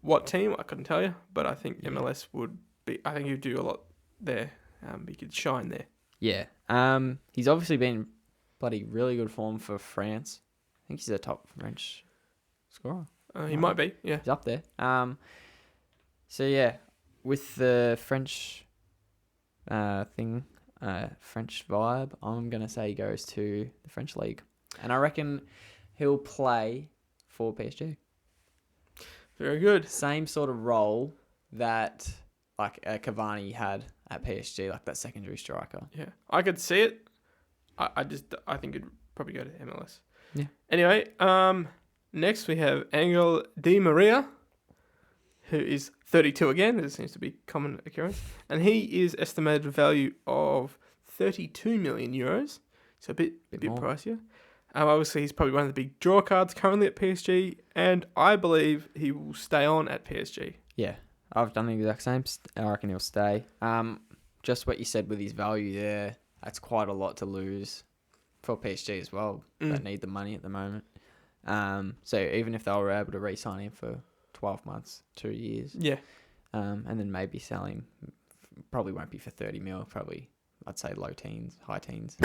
What team, I couldn't tell you, but I think MLS would be. I think he'd do a lot there. He could shine there. Yeah. He's obviously been bloody really good form for France. I think he's a top French scorer. He might be, yeah. He's up there. So yeah, with the French French vibe, I'm gonna say he goes to the French league, and I reckon he'll play for PSG. Very good. Same sort of role that like Cavani had at PSG, like that secondary striker. Yeah, I could see it. I think it'd probably go to MLS. Yeah. Anyway, next we have Angel Di Maria, who is 32 again. This seems to be common occurrence, and he is estimated value of 32 million euros. So a bit more. pricier. Obviously, he's probably one of the big draw cards currently at PSG, and I believe he will stay on at PSG. Yeah, I've done the exact same. I reckon he'll stay. Just what you said with his value there, that's quite a lot to lose for PSG as well. They need the money at the moment. So even if they were able to re-sign him for 12 months, 2 years, and then maybe sell him, probably won't be for 30 mil. Probably, I'd say low teens, high teens.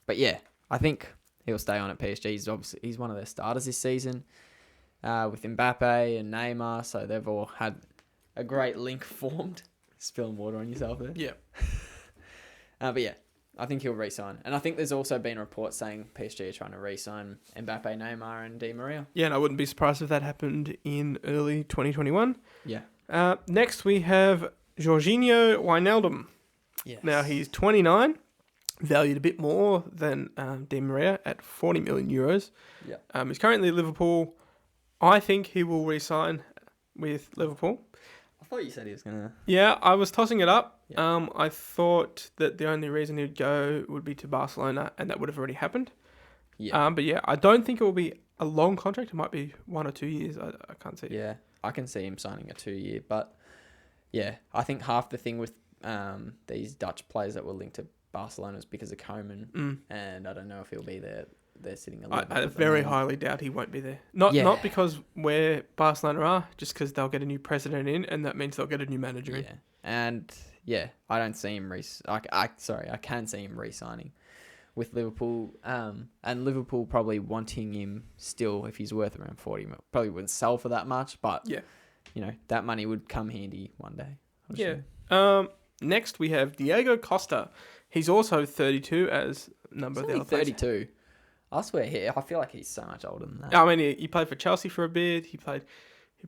But yeah, I think he'll stay on at PSG. He's one of their starters this season, with Mbappe and Neymar. So they've all had a great link formed. Spilling water on yourself there. Yeah. But yeah, I think he'll re-sign. And I think there's also been reports saying PSG are trying to re-sign Mbappe, Neymar, and Di Maria. Yeah, and I wouldn't be surprised if that happened in early 2021. Yeah. Next, we have Jorginho Wijnaldum. Yes. Now, he's 29, valued a bit more than Di Maria at 40 million euros. Yeah. He's currently at Liverpool. I think he will re-sign with Liverpool. I thought you said he was going to... Yeah, I was tossing it up. Yeah. I thought that the only reason he'd go would be to Barcelona, and that would have already happened. Yeah. But yeah, I don't think it will be a long contract. It might be 1 or 2 years. I can't see it. Yeah, I can see him signing a 2-year. But yeah, I think half the thing with these Dutch players that were linked to Barcelona is because of Koeman. And I don't know if he'll be there they're sitting a little bit. I very highly doubt he won't be there. Not because where Barcelona are, just because they'll get a new president in, and that means they'll get a new manager in. Yeah, and I don't see him I can see him re-signing with Liverpool. And Liverpool probably wanting him still if he's worth around 40 mil. Probably wouldn't sell for that much, but that money would come handy one day. Yeah. Next we have Diego Costa. He's also 32 as number of the other 32. I swear, I feel like he's so much older than that. I mean, he played for Chelsea for a bit. He played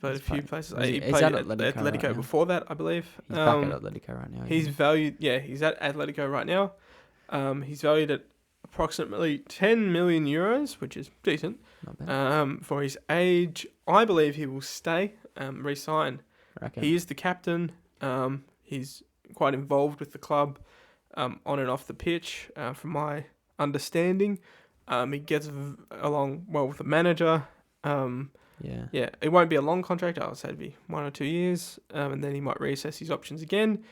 a few places. He played at Atletico right before that, I believe. He's back at Atletico right now. He's valued. Yeah, he's at Atletico right now. He's valued at approximately 10 million euros, which is decent. Not bad. For his age, I believe he will stay. Resign. He is the captain. He's quite involved with the club, on and off the pitch. From my understanding, he gets along well with the manager. Yeah, it won't be a long contract. I'll say it'll be 1 or 2 years, and then he might reassess his options again.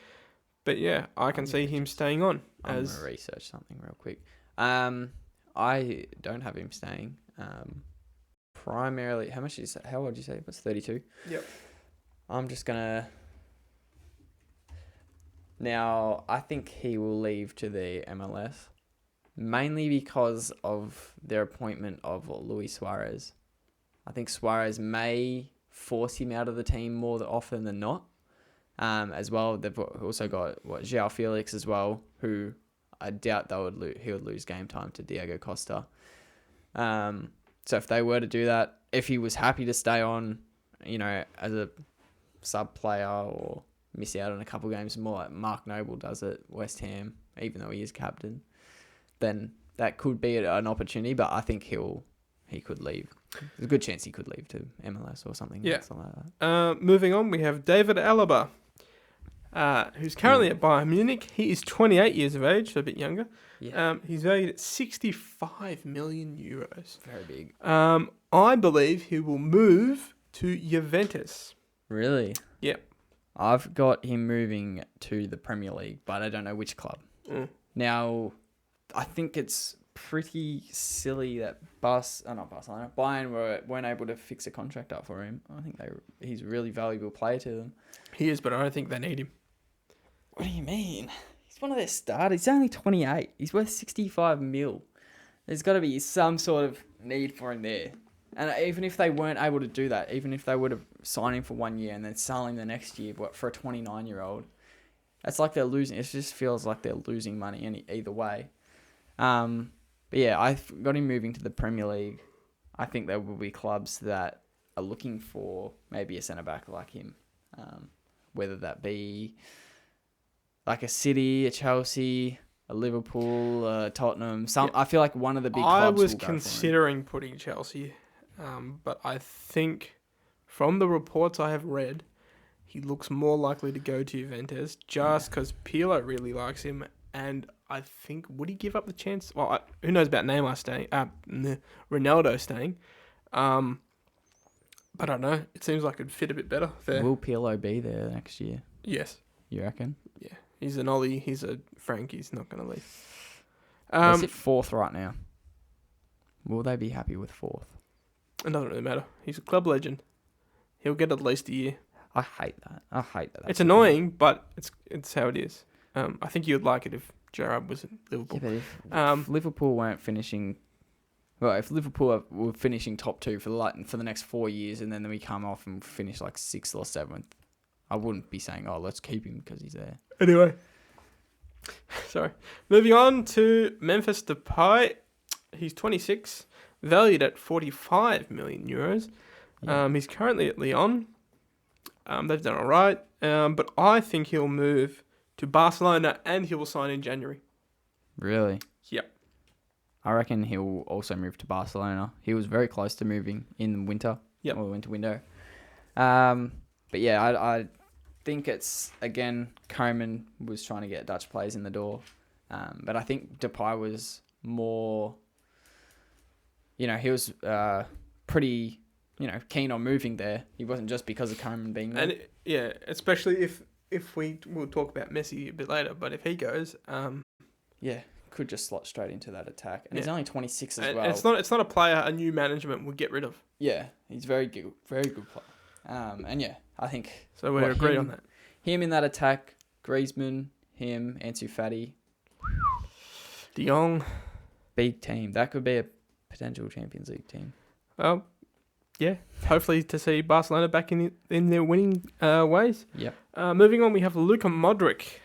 But yeah, I can see him staying on. I'm gonna research something real quick. I don't have him staying. Primarily, how old did you say? It was 32. Yep. I'm just gonna. Now, I think he will leave to the MLS, mainly because of their appointment of Luis Suarez. I think Suarez may force him out of the team more often than not. As well, they've also got João Felix as well, who I doubt he would lose game time to Diego Costa. So if they were to do that, if he was happy to stay on, as a sub player or miss out on a couple games, more like Mark Noble does at West Ham, even though he is captain, then that could be an opportunity. But I think he could leave. There's a good chance he could leave to MLS or something. Yeah. Something like that. Moving on, we have David Alaba, who's currently at Bayern Munich. He is 28 years of age, so a bit younger. Yeah. He's valued at 65 million euros. Very big. I believe he will move to Juventus. Really? Yep. I've got him moving to the Premier League, but I don't know which club. Now, I think it's pretty silly that Bayern weren't able to fix a contract up for him. I think he's a really valuable player to them. He is, but I don't think they need him. What do you mean? He's one of their starters. He's only 28. He's worth 65 mil. There's got to be some sort of need for him there. And even if they weren't able to do that, even if they would have signed him for 1 year and then sell him the next year, for a 29-year-old, that's like they're losing. It just feels like they're losing money either way. But yeah, I've got him moving to the Premier League. I think there will be clubs that are looking for maybe a centre-back like him, whether that be like a City, a Chelsea, a Liverpool, Tottenham. I feel like one of the big clubs I was will go considering putting Chelsea, but I think from the reports I have read, he looks more likely to go to Juventus just because Pirlo really likes him, and I think, would he give up the chance? Well, who knows about Neymar staying, Ronaldo staying. But I don't know. It seems like it'd fit a bit better there. Will Pirlo be there next year? Yes. You reckon? Yeah. He's an Ollie. He's a Frank. He's not going to leave. They sit fourth right now. Will they be happy with fourth? It doesn't really matter. He's a club legend. He'll get at least a year. I hate that. It's annoying, but it's how it is. I think you'd like it if Gerrard was at Liverpool. Yeah, but if Liverpool weren't finishing... Well, if Liverpool were finishing top two for the next 4 years and then we come off and finish like 6th or 7th, I wouldn't be saying, let's keep him because he's there. Anyway. Sorry. Moving on to Memphis Depay. He's 26, valued at 45 million euros. Yeah. He's currently at Lyon. They've done all right. But I think he'll move to Barcelona and he will sign in January. Really? Yep. I reckon he'll also move to Barcelona. He was very close to moving in the winter. Yep. Or the winter window. But yeah, I think it's, again, Koeman was trying to get Dutch players in the door. But I think Depay was more, he was pretty, keen on moving there. He wasn't just because of Koeman being there. And especially if we'll talk about Messi a bit later, but if he goes, could just slot straight into that attack. And he's Yeah. only 26 as And well. it's not a player a new management would get rid of. Yeah, he's very good player. And yeah, I think So we agree on that. him in that attack, Griezmann, him, Ansu Fati, De Jong. big team. That could be a potential Champions League team. Well, yeah. Hopefully to see Barcelona back in their winning ways. Yep. Moving on, we have Luka Modric.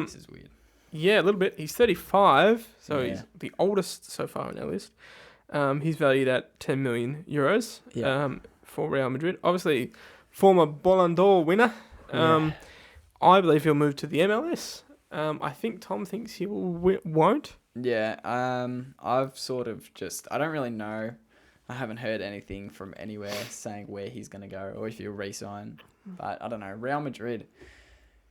This is weird. Yeah, a little bit. He's 35, so Yeah. he's the oldest so far on our list. He's valued at 10 million euros for Real Madrid. Obviously, former Ballon d'Or winner. I believe he'll move to the MLS. I think Tom thinks he won't. Yeah, I've sort of I don't really know. I haven't heard anything from anywhere saying where he's going to go or if he'll re-sign. But I don't know. Real Madrid,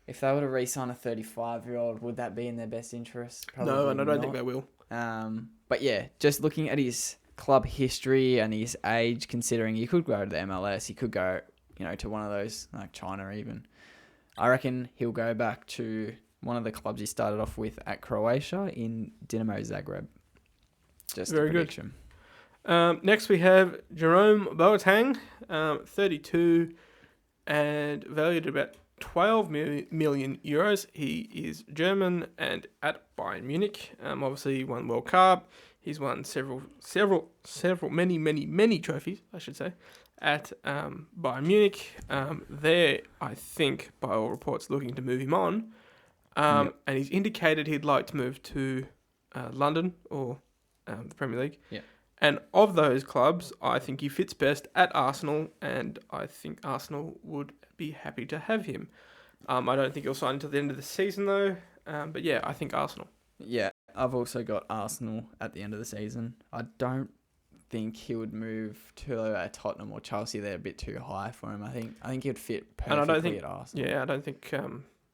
if they were to re-sign a 35-year-old, would that be in their best interest? No, and I don't think they will. But yeah, just looking at his club history and his age, considering he could go to the MLS, he could go, to one of those, like China even. I reckon he'll go back to one of the clubs he started off with at Croatia in Dinamo Zagreb. Just Very a prediction. Next we have Jerome Boateng, 32 and valued at about 12 million euros. He is German and at Bayern Munich. Obviously he won World Cup. He's won several, many trophies, I should say, at Bayern Munich. They're, I think, by all reports, looking to move him on. And he's indicated he'd like to move to London or the Premier League. Yeah. And of those clubs, I think he fits best at Arsenal, and I think Arsenal would be happy to have him. I don't think he'll sign until the end of the season, though. But yeah, I think Arsenal. Yeah, I've also got Arsenal at the end of the season. I don't think he would move to Tottenham or Chelsea. They're a bit too high for him. I think he would fit perfectly at Arsenal. Yeah, I don't think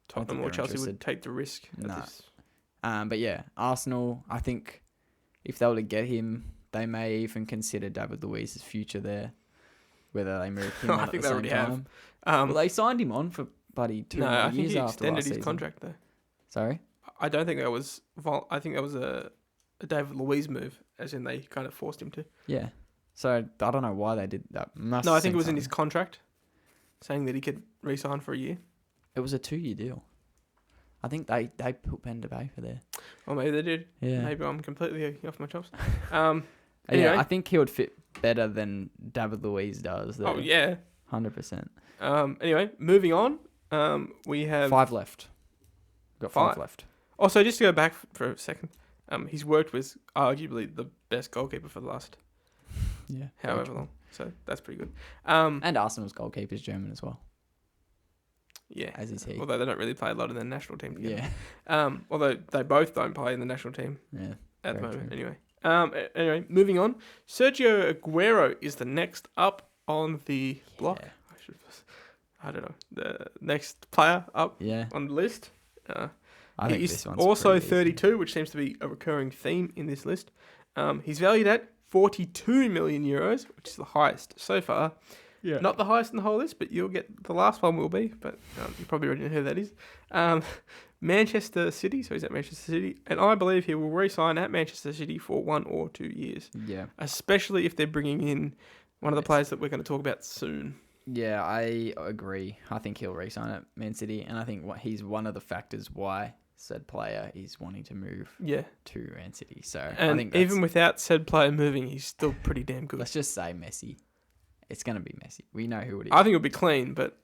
Tottenham or Chelsea would take the risk. No. But yeah, Arsenal, I think if they were to get him, they may even consider David Luiz's future there, whether they move him on I at think the they same already time. have. Well, they signed him on for bloody 2 No, more I think years he after extended last his season. contract though. Sorry? I don't think that was. I think that was a David Luiz move, as in they kind of forced him to. Yeah. So I don't know why they did that. No, I think it was in his contract, saying that he could re-sign for a year. It was a 2-year deal. I think they put pen to paper there. Or maybe they did. Yeah. Maybe I'm completely off my chops. Anyway, Anyway. I think he would fit better than David Luiz does. There. Oh yeah. 100%. Anyway, moving on. We have 5 left. Got 5 5. left. Also, just to go back for a second, he's worked with arguably the best goalkeeper for the last Yeah. however long. So that's pretty good. And Arsenal's goalkeeper's German as well. Yeah. As is he. Although they don't really play a lot in the national team together. Yeah. Although they both don't play in the national team Yeah. at the Very moment. true. Anyway. Anyway, moving on. Sergio Aguero is the next up on the block. Yeah. I don't know. The next player up Yeah. on the list. I think He's this one's also pretty easy. 32, which seems to be a recurring theme in this list. He's valued at 42 million euros, which is the highest so far. Yeah. Not the highest in the whole list, but you'll get the last one will be. But you probably already know who that is. Manchester City, so he's at Manchester City, and I believe he will re-sign at Manchester City for 1 or 2 years. Yeah. Especially if they're bringing in one of the players that we're going to talk about soon. Yeah, I agree. I think he'll re-sign at Man City, and I think he's one of the factors why said player is wanting to move to Man City. So and I think even without said player moving, he's still pretty damn good. let's just say Messi. It's gonna be Messi. We know who it is. I think it'll be clean, but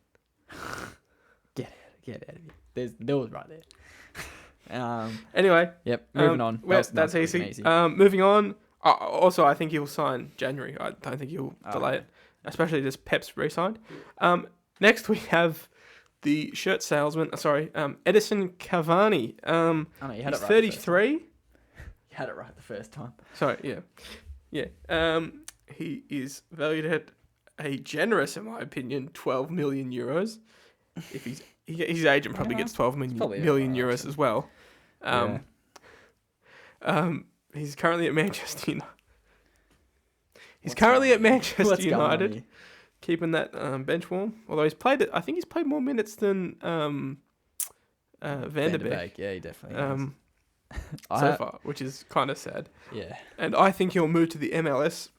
Get out of here. There was right there. Anyway. Yep. Moving on. Well, that's easy. Moving on. Also, I think he'll sign January. I don't think he'll delay it, especially just Pep's re-signed. Next, we have the shirt salesman. Edison Cavani. You had he's it right 33. You had it right the first time. Sorry, yeah. He is valued at a generous, in my opinion, 12 million euros. If his agent probably gets 12 million euros as well. He's currently at Manchester United. United, keeping that bench warm. Although I think he's played more minutes than Van der Beek. Yeah, he definitely has. so far, which is kind of sad. Yeah. And I think he'll move to the MLS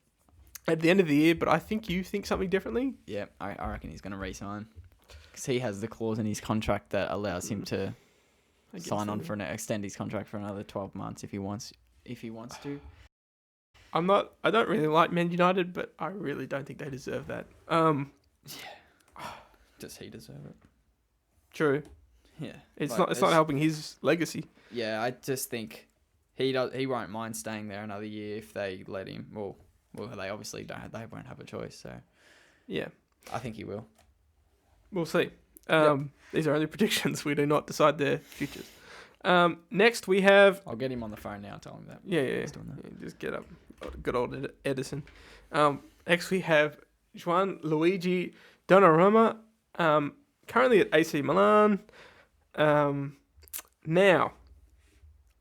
at the end of the year, but I think you think something differently. Yeah, I reckon he's going to re-sign. Because he has the clause in his contract that allows him to sign on extend his contract for another 12 months if he wants to. I don't really like Man United, but I really don't think they deserve that. Does he deserve it? True. Yeah. It's not helping his legacy. Yeah, I just think he won't mind staying there another year if they let him. Well, they obviously don't. They won't have a choice. So yeah, I think he will. We'll see. These are only predictions. We do not decide their futures. Next we have. I'll get him on the phone now. Tell him that. Yeah. Just get up. Good old Edison. Next we have Juan Luigi Donnarumma. Currently at AC Milan. Now,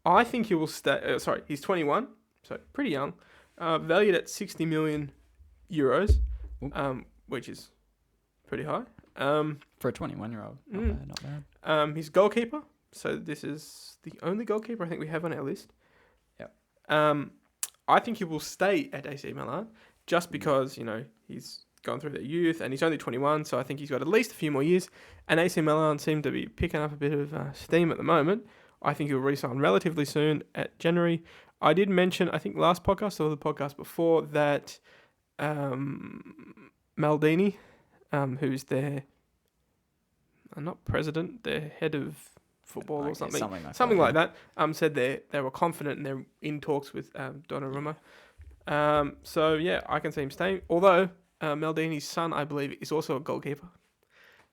I think he will stay. He's 21, so pretty young. Valued at 60 million euros, which is pretty high. For a 21-year-old, not bad. He's goalkeeper, so this is the only goalkeeper I think we have on our list. Yep. I think he will stay at AC Milan just because he's gone through their youth and he's only 21, so I think he's got at least a few more years. And AC Milan seem to be picking up a bit of steam at the moment. I think he'll re-sign relatively soon at January. I did mention, I think last podcast or the podcast before, that Maldini, who's their not president, their head of football or something like that, said they were confident and they're in talks with Donnarumma. So yeah, I can see him staying. Although Maldini's son, I believe, is also a goalkeeper.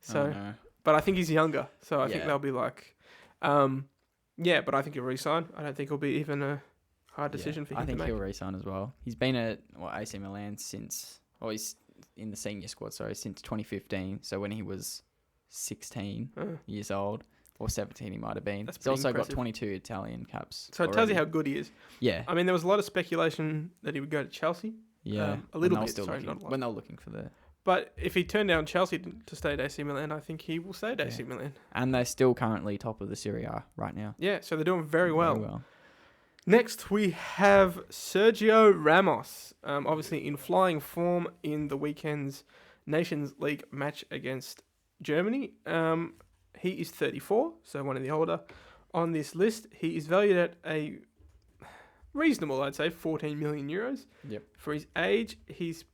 So, but I think he's younger, so I think they'll be like, but I think he'll re-sign. I don't think it'll be even a hard decision for him to make. I think he'll re-sign as well. He's been at AC Milan he's in the senior squad, since 2015. So when he was 16 years old, or 17 he might have been. He's also got 22 Italian caps. So it tells you how good he is. Yeah. I mean, there was a lot of speculation that he would go to Chelsea. Yeah. A little bit, when they were looking for the... But if he turned down Chelsea to stay at AC Milan, I think he will stay at AC Milan. And they're still currently top of the Serie A right now. Yeah, so they're doing very well. Next, we have Sergio Ramos. Obviously in flying form in the weekend's Nations League match against Germany. He is 34, so one of the older on this list. He is valued at a reasonable, I'd say, 14 million euros. Yep. For his age, he's,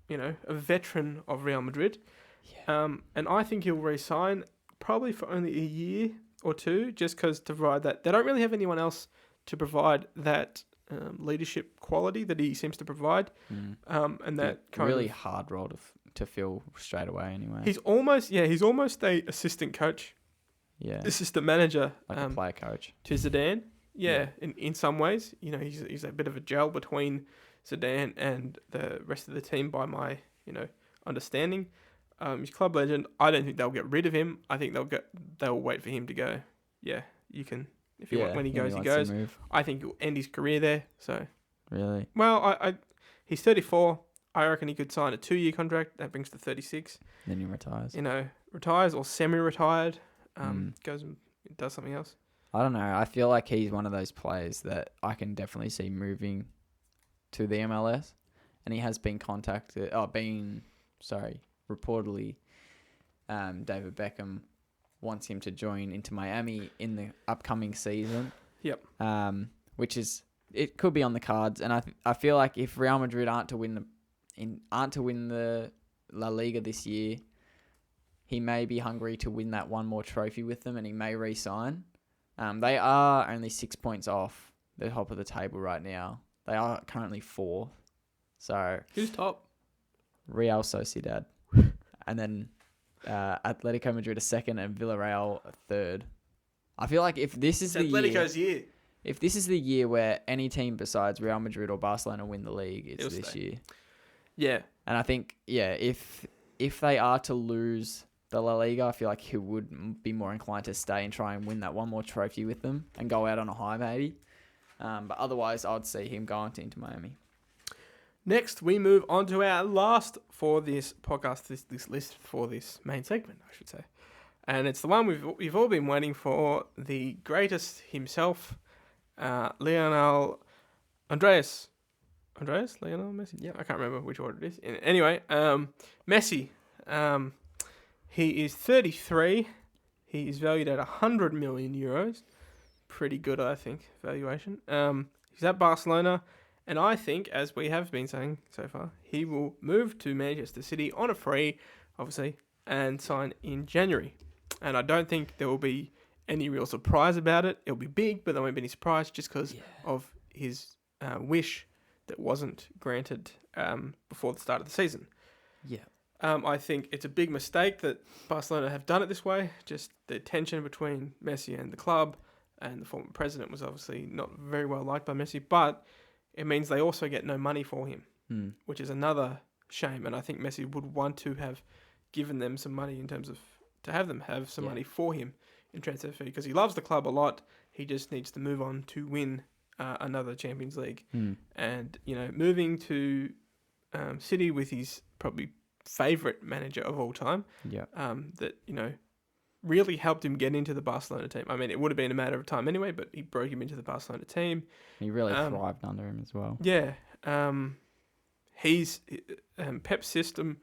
a veteran of Real Madrid. Yeah. And I think he'll re-sign probably for only a year or two, just because to provide that. They don't really have anyone else to provide that leadership quality that he seems to provide. And that kind really hard role to fill straight away anyway. He's almost a assistant coach. Yeah. Assistant manager. Like a player coach. To Zidane. Yeah. In some ways. He's a bit of a gel between Zidane and the rest of the team by my, understanding. He's club legend. I don't think they'll get rid of him. I think they'll wait for him to go. Yeah, you can if you want. When he goes, he goes. I think he'll end his career there. So really, well, he's 34. I reckon he could sign a 2-year contract. That brings to 36. Then he retires. Retires or semi-retired. Goes and does something else. I don't know. I feel like he's one of those players that I can definitely see moving to the MLS, and he has been reportedly, David Beckham wants him to join Inter Miami in the upcoming season. Yep. It could be on the cards, and I feel like if Real Madrid aren't to win the La Liga this year, he may be hungry to win that one more trophy with them, and he may re-sign. They are only 6 points off the top of the table right now. They are currently 4th. So who's top? Real Sociedad, and then Atletico Madrid a 2nd and Villarreal a 3rd. I feel like if this is Atletico's year. If this is the year where any team besides Real Madrid or Barcelona win the league, it's this year. Yeah. And I think, if they are to lose the La Liga, I feel like he would be more inclined to stay and try and win that one more trophy with them and go out on a high maybe. But otherwise, I'd see him going into Miami. Next, we move on to our last for this podcast, this list for this main segment, I should say. And it's the one we've all been waiting for, the greatest himself, Lionel Messi. Yep. I can't remember which order it is. Anyway, Messi. He is 33. He is valued at 100 million euros. Pretty good, I think, valuation. He's at Barcelona, and I think, as we have been saying so far, he will move to Manchester City on a free, obviously, and sign in January. And I don't think there will be any real surprise about it. It'll be big, but there won't be any surprise just because of his wish that wasn't granted before the start of the season. Yeah. I think it's a big mistake that Barcelona have done it this way. Just the tension between Messi and the club, and the former president was obviously not very well liked by Messi, but it means they also get no money for him, which is another shame. And I think Messi would want to have given them some money in terms of to have them have some money for him in transfer fee because he loves the club a lot. He just needs to move on to win another Champions League. And, moving to City with his probably favourite manager of all time, that, really helped him get into the Barcelona team. I mean, it would have been a matter of time anyway, but he broke him into the Barcelona team. He really thrived under him as well. Yeah. He's Pep's system,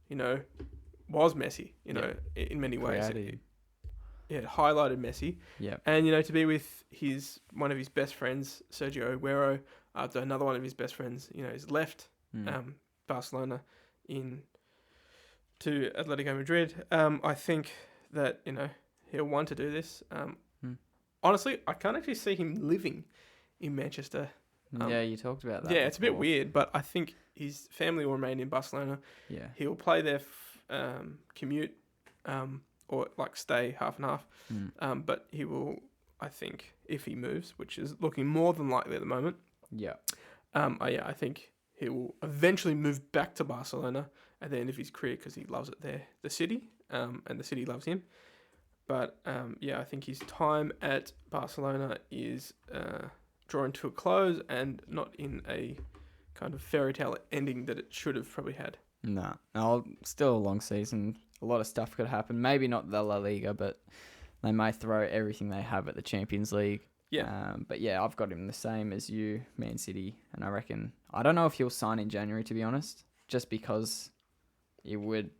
was Messi, in many ways. It highlighted Messi. Yeah. And, to be with one of his best friends, Sergio Aguero, after another one of his best friends, has left Barcelona to Atletico Madrid. I think that, he'll want to do this. Honestly, I can't actually see him living in Manchester. You talked about that. Yeah, it's a bit weird, but I think his family will remain in Barcelona. Yeah. He'll play their commute or stay half and half. But he will, I think, if he moves, which is looking more than likely at the moment. Yeah. I think he will eventually move back to Barcelona at the end of his career because he loves it there, the city, and the city loves him. But, I think his time at Barcelona is drawing to a close and not in a kind of fairy tale ending that it should have probably had. No, still a long season. A lot of stuff could happen. Maybe not the La Liga, but they may throw everything they have at the Champions League. Yeah. But I've got him the same as you, Man City, and I don't know if he'll sign in January, to be honest, just because it would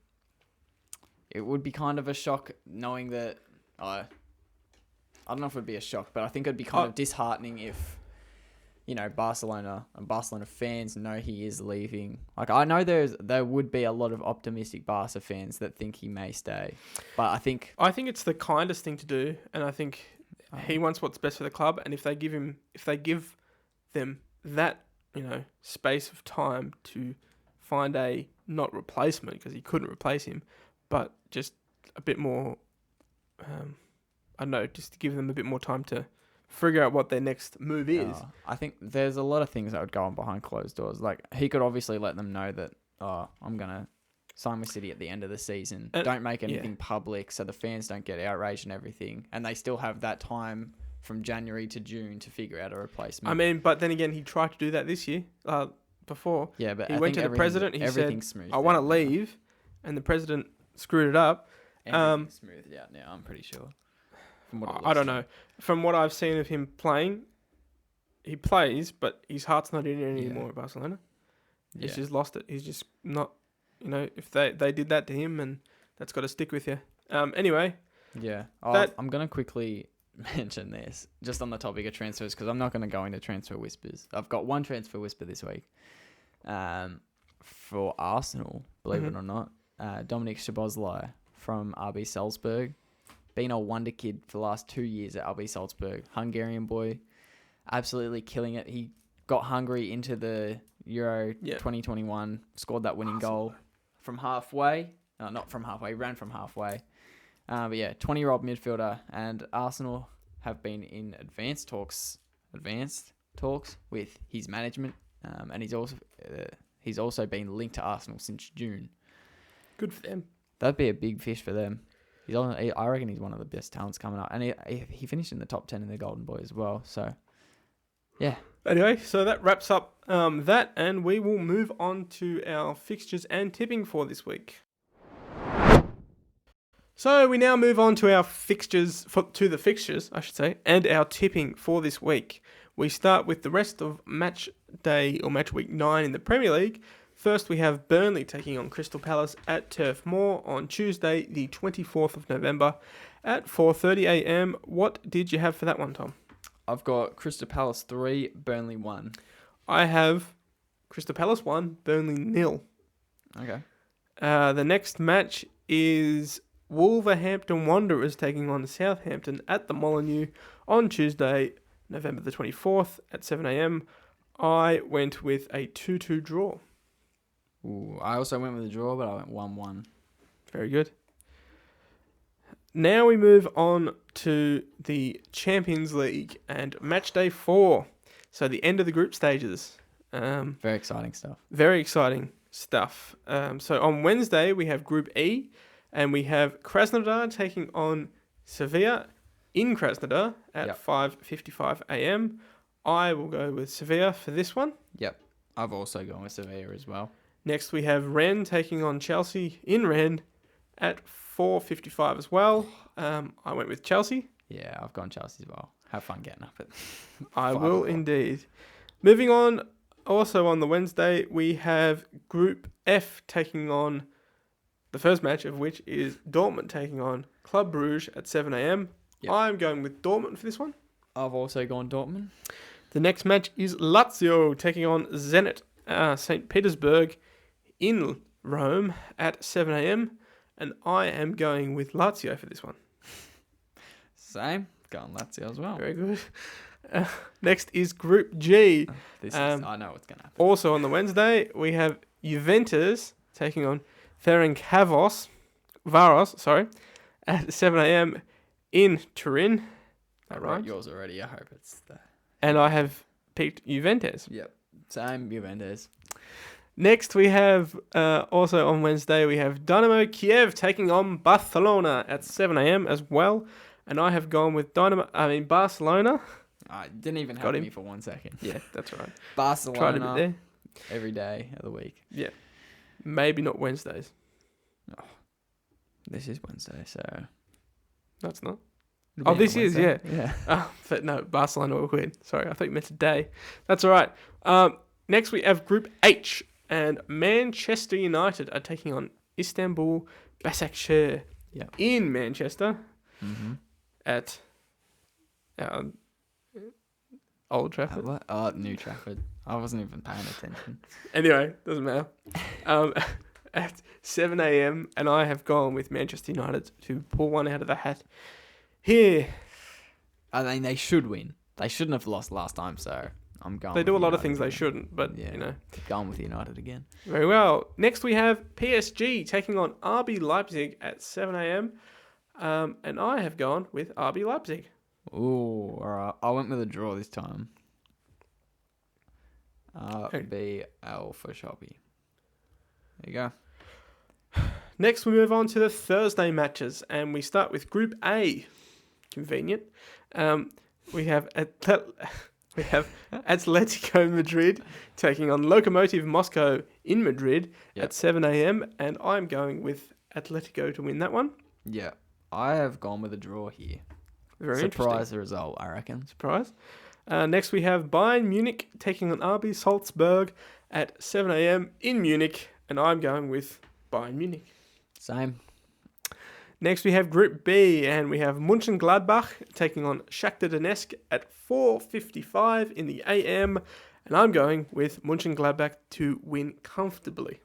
be kind of a shock knowing that. I don't know if it would be a shock, but I think it'd be kind of disheartening if, Barcelona and Barcelona fans know he is leaving. I know there would be a lot of optimistic Barca fans that think he may stay, but I think it's the kindest thing to do, and I think he wants what's best for the club. And if they give them that, space of time to find a not replacement because he couldn't replace him, but just a bit more. I don't know, just to give them a bit more time to figure out what their next move is. I think there's a lot of things that would go on behind closed doors. He could obviously let them know that, I'm going to sign with City at the end of the season. Don't make anything public so the fans don't get outraged and everything. And they still have that time from January to June to figure out a replacement. I mean, but then again, he tried to do that this year, before. Yeah, but he went to the president, he said, I want to leave, and the president screwed it up. Everything's smoothed out now, I'm pretty sure. I don't know. From what I've seen of him playing, he plays, but his heart's not in it anymore at Barcelona. He's just lost it. He's just not, if they did that to him, and that's got to stick with you. Anyway. Yeah. I'm going to quickly mention this, just on the topic of transfers, because I'm not going to go into transfer whispers. I've got one transfer whisper this week for Arsenal, believe it or not. Dominic Szoboszlai from RB Salzburg. Been a wonder kid for the last 2 years at RB Salzburg. Hungarian boy. Absolutely killing it. He got Hungary into the Euro 2021. Scored that winning goal from halfway. Not from halfway. Ran from halfway. 20-year-old midfielder. And Arsenal have been in advanced talks with his management. And he's also been linked to Arsenal since June. Good for them. That'd be a big fish for them. I reckon he's one of the best talents coming up. And he finished in the top 10 in the Golden Boy as well. So, yeah. Anyway, so that wraps up that. And we will move on to our fixtures and tipping for this week. So we now move on to our fixtures, and our tipping for this week. We start with the rest of match day or match week 9 in the Premier League. First, we have Burnley taking on Crystal Palace at Turf Moor on Tuesday, the 24th of November at 4:30 a.m. What did you have for that one, Tom? I've got Crystal Palace 3, Burnley 1. I have Crystal Palace 1, Burnley 0. Okay. The next match is Wolverhampton Wanderers taking on Southampton at the Molineux on Tuesday, November the 24th at 7 a.m. I went with a 2-2 draw. Ooh, I also went with a draw, but I went 1-1. Very good. Now we move on to the Champions League and match day 4. So the end of the group stages. Very exciting stuff. Very exciting stuff. So on Wednesday, we have Group E, and we have Krasnodar taking on Sevilla in Krasnodar at 5:55 a.m. I will go with Sevilla for this one. Yep. I've also gone with Sevilla as well. Next, we have Rennes taking on Chelsea in Rennes at 4:55 as well. I went with Chelsea. Yeah, I've gone Chelsea as well. Have fun getting up at I will indeed. Moving on, also on the Wednesday, we have Group F taking on the first match of which is Dortmund taking on Club Brugge at 7 a.m. Yep. I'm going with Dortmund for this one. I've also gone Dortmund. The next match is Lazio taking on Zenit St. Petersburg in Rome at 7 a.m. And I am going with Lazio for this one. Same. Going Lazio as well. Very good. Next is Group G. I know what's going to happen. Also on the Wednesday, we have Juventus taking on Ferencvaros, at 7 a.m. in Turin. I wrote yours already. I hope it's the... And I have picked Juventus. Yep. Same, Juventus. Next, we have, also on Wednesday, we have Dynamo Kiev taking on Barcelona at 7 a.m. as well. And I have gone with Barcelona. I didn't even help me for 1 second. Yeah, that's right. Barcelona. Tried a bit there. Every day of the week. Yeah. Maybe not Wednesdays. Oh, this is Wednesday, so... No, it's not. It'll be This is, yeah. Yeah. But no, Barcelona will win. Sorry, I thought you meant today. That's all right. Next, we have Group H, and Manchester United are taking on Istanbul Başakşehir in Manchester at Old Trafford. New Trafford. I wasn't even paying attention. Anyway, doesn't matter. At 7 a.m, and I have gone with Manchester United to pull one out of the hat here. I mean, they should win. They shouldn't have lost last time, so I'm going. They do a lot of things again. they shouldn't, but Going with United again. Very well. Next, we have PSG taking on RB Leipzig at 7 a.m. And I have gone with RB Leipzig. Ooh, all right. I went with a draw this time. RBL for Shopee. There you go. Next, we move on to the Thursday matches, and we start with Group A. Convenient. We have Atletico Madrid taking on Lokomotiv Moscow in Madrid at 7 a.m. And I'm going with Atletico to win that one. Yeah, I have gone with a draw here. Very Surprise the result, I reckon. Surprise. Next, we have Bayern Munich taking on RB Salzburg at 7 a.m. in Munich, and I'm going with Bayern Munich. Same. Next, we have Group B, and we have Mönchengladbach taking on Shakhtar Donetsk at 4:55 in the a.m., and I'm going with Mönchengladbach to win comfortably.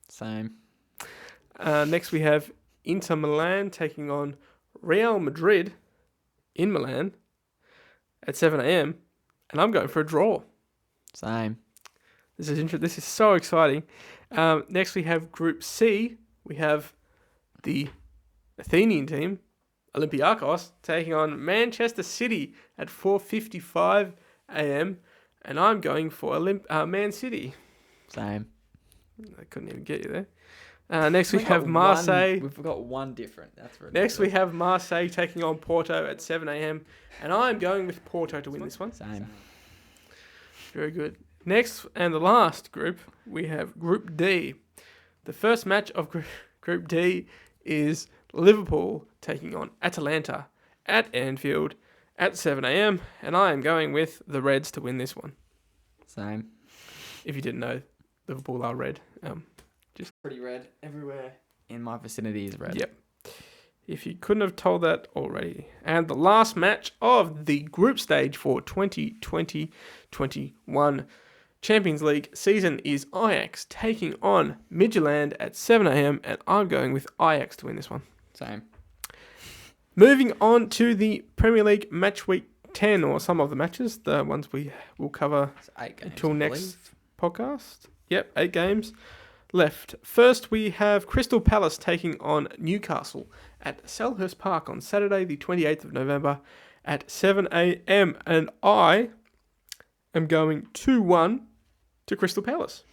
Same. Next, we have Inter Milan taking on Real Madrid in Milan at 7 a.m., and I'm going for a draw. Same. This is so exciting. Next, we have Group C. We have the Athenian team, Olympiacos, taking on Manchester City at 4:55 a.m. And I'm going for Man City. Same. I couldn't even get you there. Next we have Marseille. We've got one different. That's ridiculous. Next we have Marseille taking on Porto at 7 a.m. And I'm going with Porto to win this one. Same. Very good. Next and the last group, we have Group D. The first match of Group D is Liverpool taking on Atalanta at Anfield at 7 a.m. And I am going with the Reds to win this one. Same. If you didn't know, Liverpool are red. Just pretty red everywhere. In my vicinity is red. Yep. If you couldn't have told that already. And the last match of the group stage for 2020-21 Champions League season is Ajax taking on Midtjylland at 7 a.m. and I'm going with Ajax to win this one. Same. Moving on to the Premier League match week 10, or some of the matches, the ones we will cover until next podcast. Yep, 8 games left. First, we have Crystal Palace taking on Newcastle at Selhurst Park on Saturday, the 28th of November at 7 a.m. And I am going 2-1 to Crystal Palace.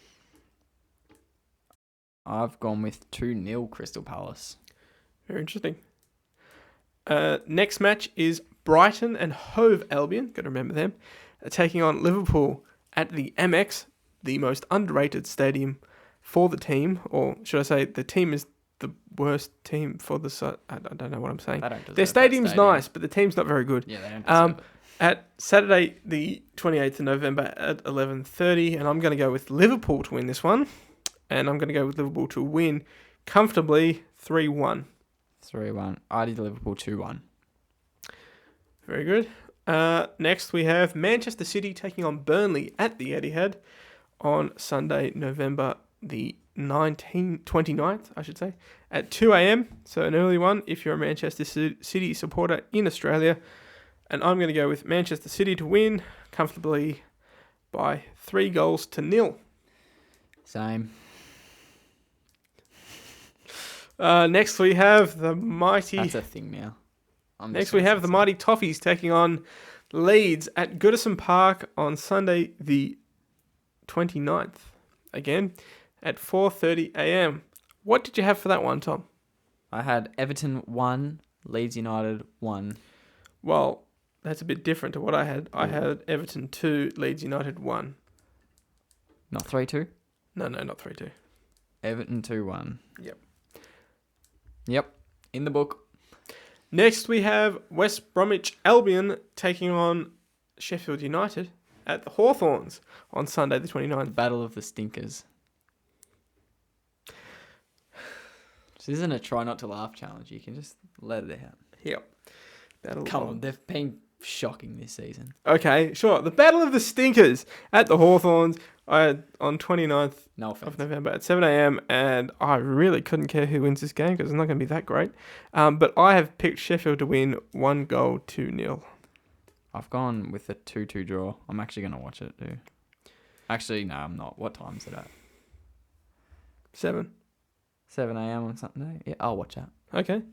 I've gone with 2-0 Crystal Palace. Very interesting. Next match is Brighton and Hove Albion, got to remember them, taking on Liverpool at the MX, the most underrated stadium for the team, or should I say the team is the worst team for the side. I don't know what I'm saying. Their stadium's nice, but the team's not very good. Yeah, they don't deserve it. At Saturday, the 28th of November at 11:30, and I'm going to go with Liverpool to win this one, and I'm going to go with Liverpool to win comfortably 3-1. 3-1. I did Liverpool 2-1. Very good. Next, we have Manchester City taking on Burnley at the Etihad on Sunday, November the 29th, I should say, at 2 a.m. So an early one if you're a Manchester City supporter in Australia. And I'm going to go with Manchester City to win comfortably by 3-0. Same. Next, we have the mighty... That's a thing now. Next, we have the mighty Toffees taking on Leeds at Goodison Park on Sunday, the 29th. Again, at 4:30 a.m. What did you have for that one, Tom? I had Everton 1, Leeds United 1. Well, that's a bit different to what I had. I had Everton 2, Leeds United 1. Not 3-2? No, not 3-2. Everton 2-1. Yep. In the book. Next, we have West Bromwich Albion taking on Sheffield United at the Hawthorns on Sunday, the 29th. The Battle of the Stinkers. This isn't a try not to laugh challenge. You can just let it out. Yep. Come on, they've been shocking this season. Okay, sure. The Battle of the Stinkers at the Hawthorns on 29th of November at 7 a.m. And I really couldn't care who wins this game because it's not going to be that great. But I have picked Sheffield to win 1-2-0. I've gone with a 2-2 draw. I'm actually going to watch it too. Actually, no, I'm not. What time is it at? 7 a.m. on Sunday? Yeah, I'll watch that. Okay.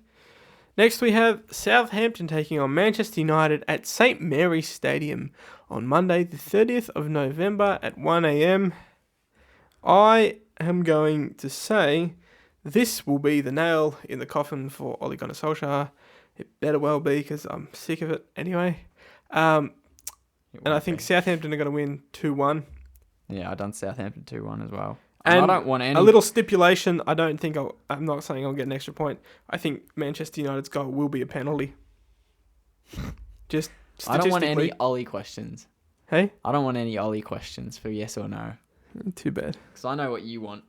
Next, we have Southampton taking on Manchester United at St. Mary's Stadium on Monday, the 30th of November at 1 a.m. I am going to say this will be the nail in the coffin for Ole Gunnar Solskjaer. It better well be because I'm sick of it anyway. And I think Southampton are going to win 2-1. Yeah, I done Southampton 2-1 as well. And I don't want any... a little stipulation, I'm not saying I'll get an extra point. I think Manchester United's goal will be a penalty. Just statistically. I don't want any Ollie questions. Hey? I don't want any Ollie questions for yes or no. Too bad. Because I know what you want.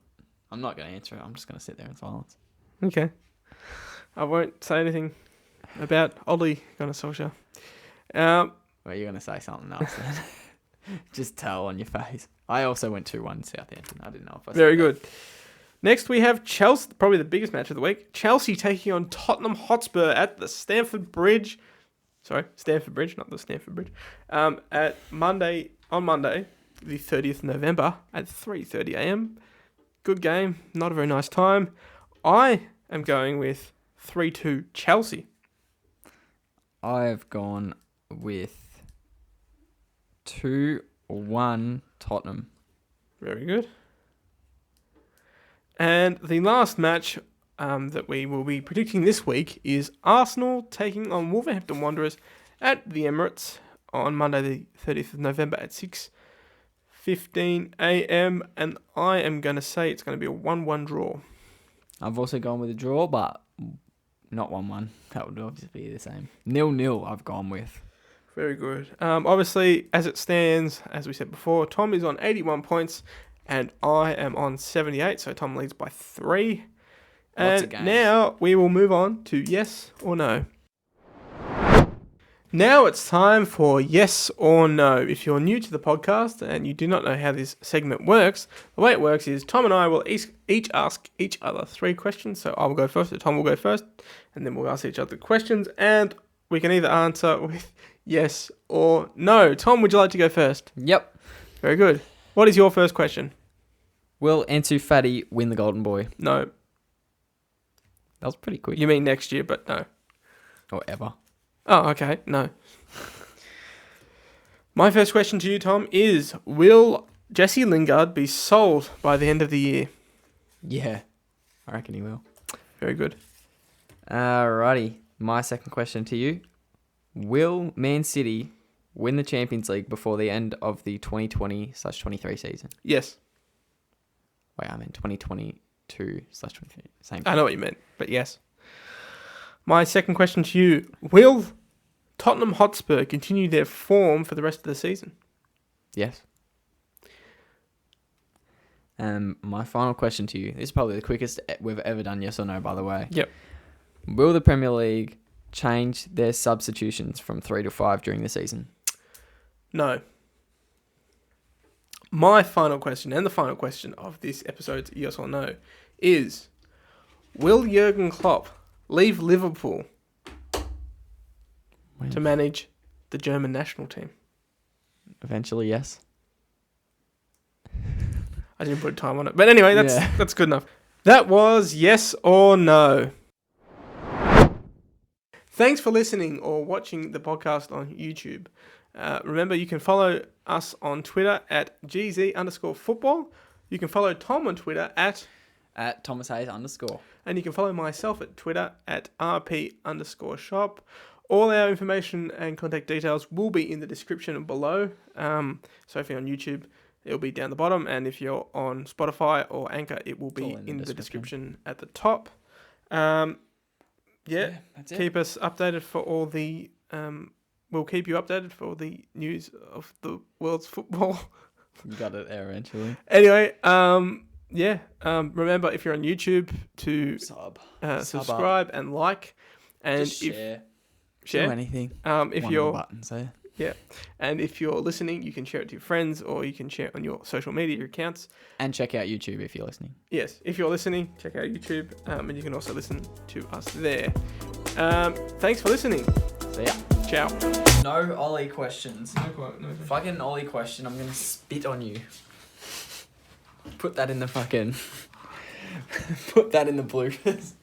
I'm not going to answer it. I'm just going to sit there in silence. Okay. I won't say anything about Ole Gunnar Solskjaer. Well, you're going to say something else then. Just tell on your face. I also went 2-1 Southampton. I didn't know if I said Very that. good. Next, we have Chelsea, probably the biggest match of the week. Chelsea taking on Tottenham Hotspur at the Stamford Bridge. Sorry, Stamford Bridge, not the Stamford Bridge. On Monday, the 30th of November at 3:30 a.m. Good game, not a very nice time. I am going with 3-2 Chelsea. I've gone with 2-1 Tottenham. Very good. And the last match that we will be predicting this week is Arsenal taking on Wolverhampton Wanderers at the Emirates on Monday the 30th of November at 6:15 a.m. And I am going to say it's going to be a 1-1 draw. I've also gone with a draw, but not 1-1. That would obviously be the same. 0-0 I've gone with. Very good. Obviously, as it stands, as we said before, Tom is on 81 points and I am on 78, so Tom leads by 3. Lots of And games. now we will move on to yes or no. Now it's time for yes or no. If you're new to the podcast and you do not know how this segment works, the way it works is Tom and I will each ask each other 3 questions. So I will go first, or Tom will go first, and then we'll ask each other questions, and we can either answer with yes or no. Tom, would you like to go first? Yep. Very good. What is your first question? Will Ansu Fati win the Golden Boy? No. That was pretty quick. You mean next year, but no. Or ever. Oh, okay. No. My first question to you, Tom, is will Jesse Lingard be sold by the end of the year? Yeah. I reckon he will. Very good. Alrighty. My second question to you. Will Man City win the Champions League before the end of the 2020/23 season? Yes. Wait, I meant 2022/23. Same. I know what you meant, but yes. My second question to you, will Tottenham Hotspur continue their form for the rest of the season? Yes. My final question to you. This is probably the quickest we've ever done yes or no, by the way. Yep. Will the Premier League change their substitutions from 3 to 5 during the season? No. My final question, and the final question of this episode's yes or no, is will Jurgen Klopp leave Liverpool to manage the German national team? Eventually, yes. I didn't put a time on it. But anyway, that's good enough. That was yes or no. Thanks for listening or watching the podcast on YouTube. Remember, you can follow us on Twitter at gz_football. You can follow Tom on Twitter at Thomas Hayes _. And you can follow myself at Twitter at rp_shop. All our information and contact details will be in the description below. So if you're on YouTube, it'll be down the bottom. And if you're on Spotify or Anchor, it will be in the description at the top. That's it. Keep us updated for all the... we'll keep you updated for all the news of the world's football. You got it there eventually. Anyway, remember, if you're on YouTube, to subscribe and like, and just share. Share Do anything. If One you're of the buttons there. Yeah, and if you're listening, you can share it to your friends, or you can share it on your social media accounts. And check out YouTube if you're listening. Yes, if you're listening, check out YouTube, and you can also listen to us there. Thanks for listening. See ya. Ciao. No Ollie questions. No question. If I get an Ollie question, I'm gonna spit on you. Put that in the fucking... Put that in the bloopers.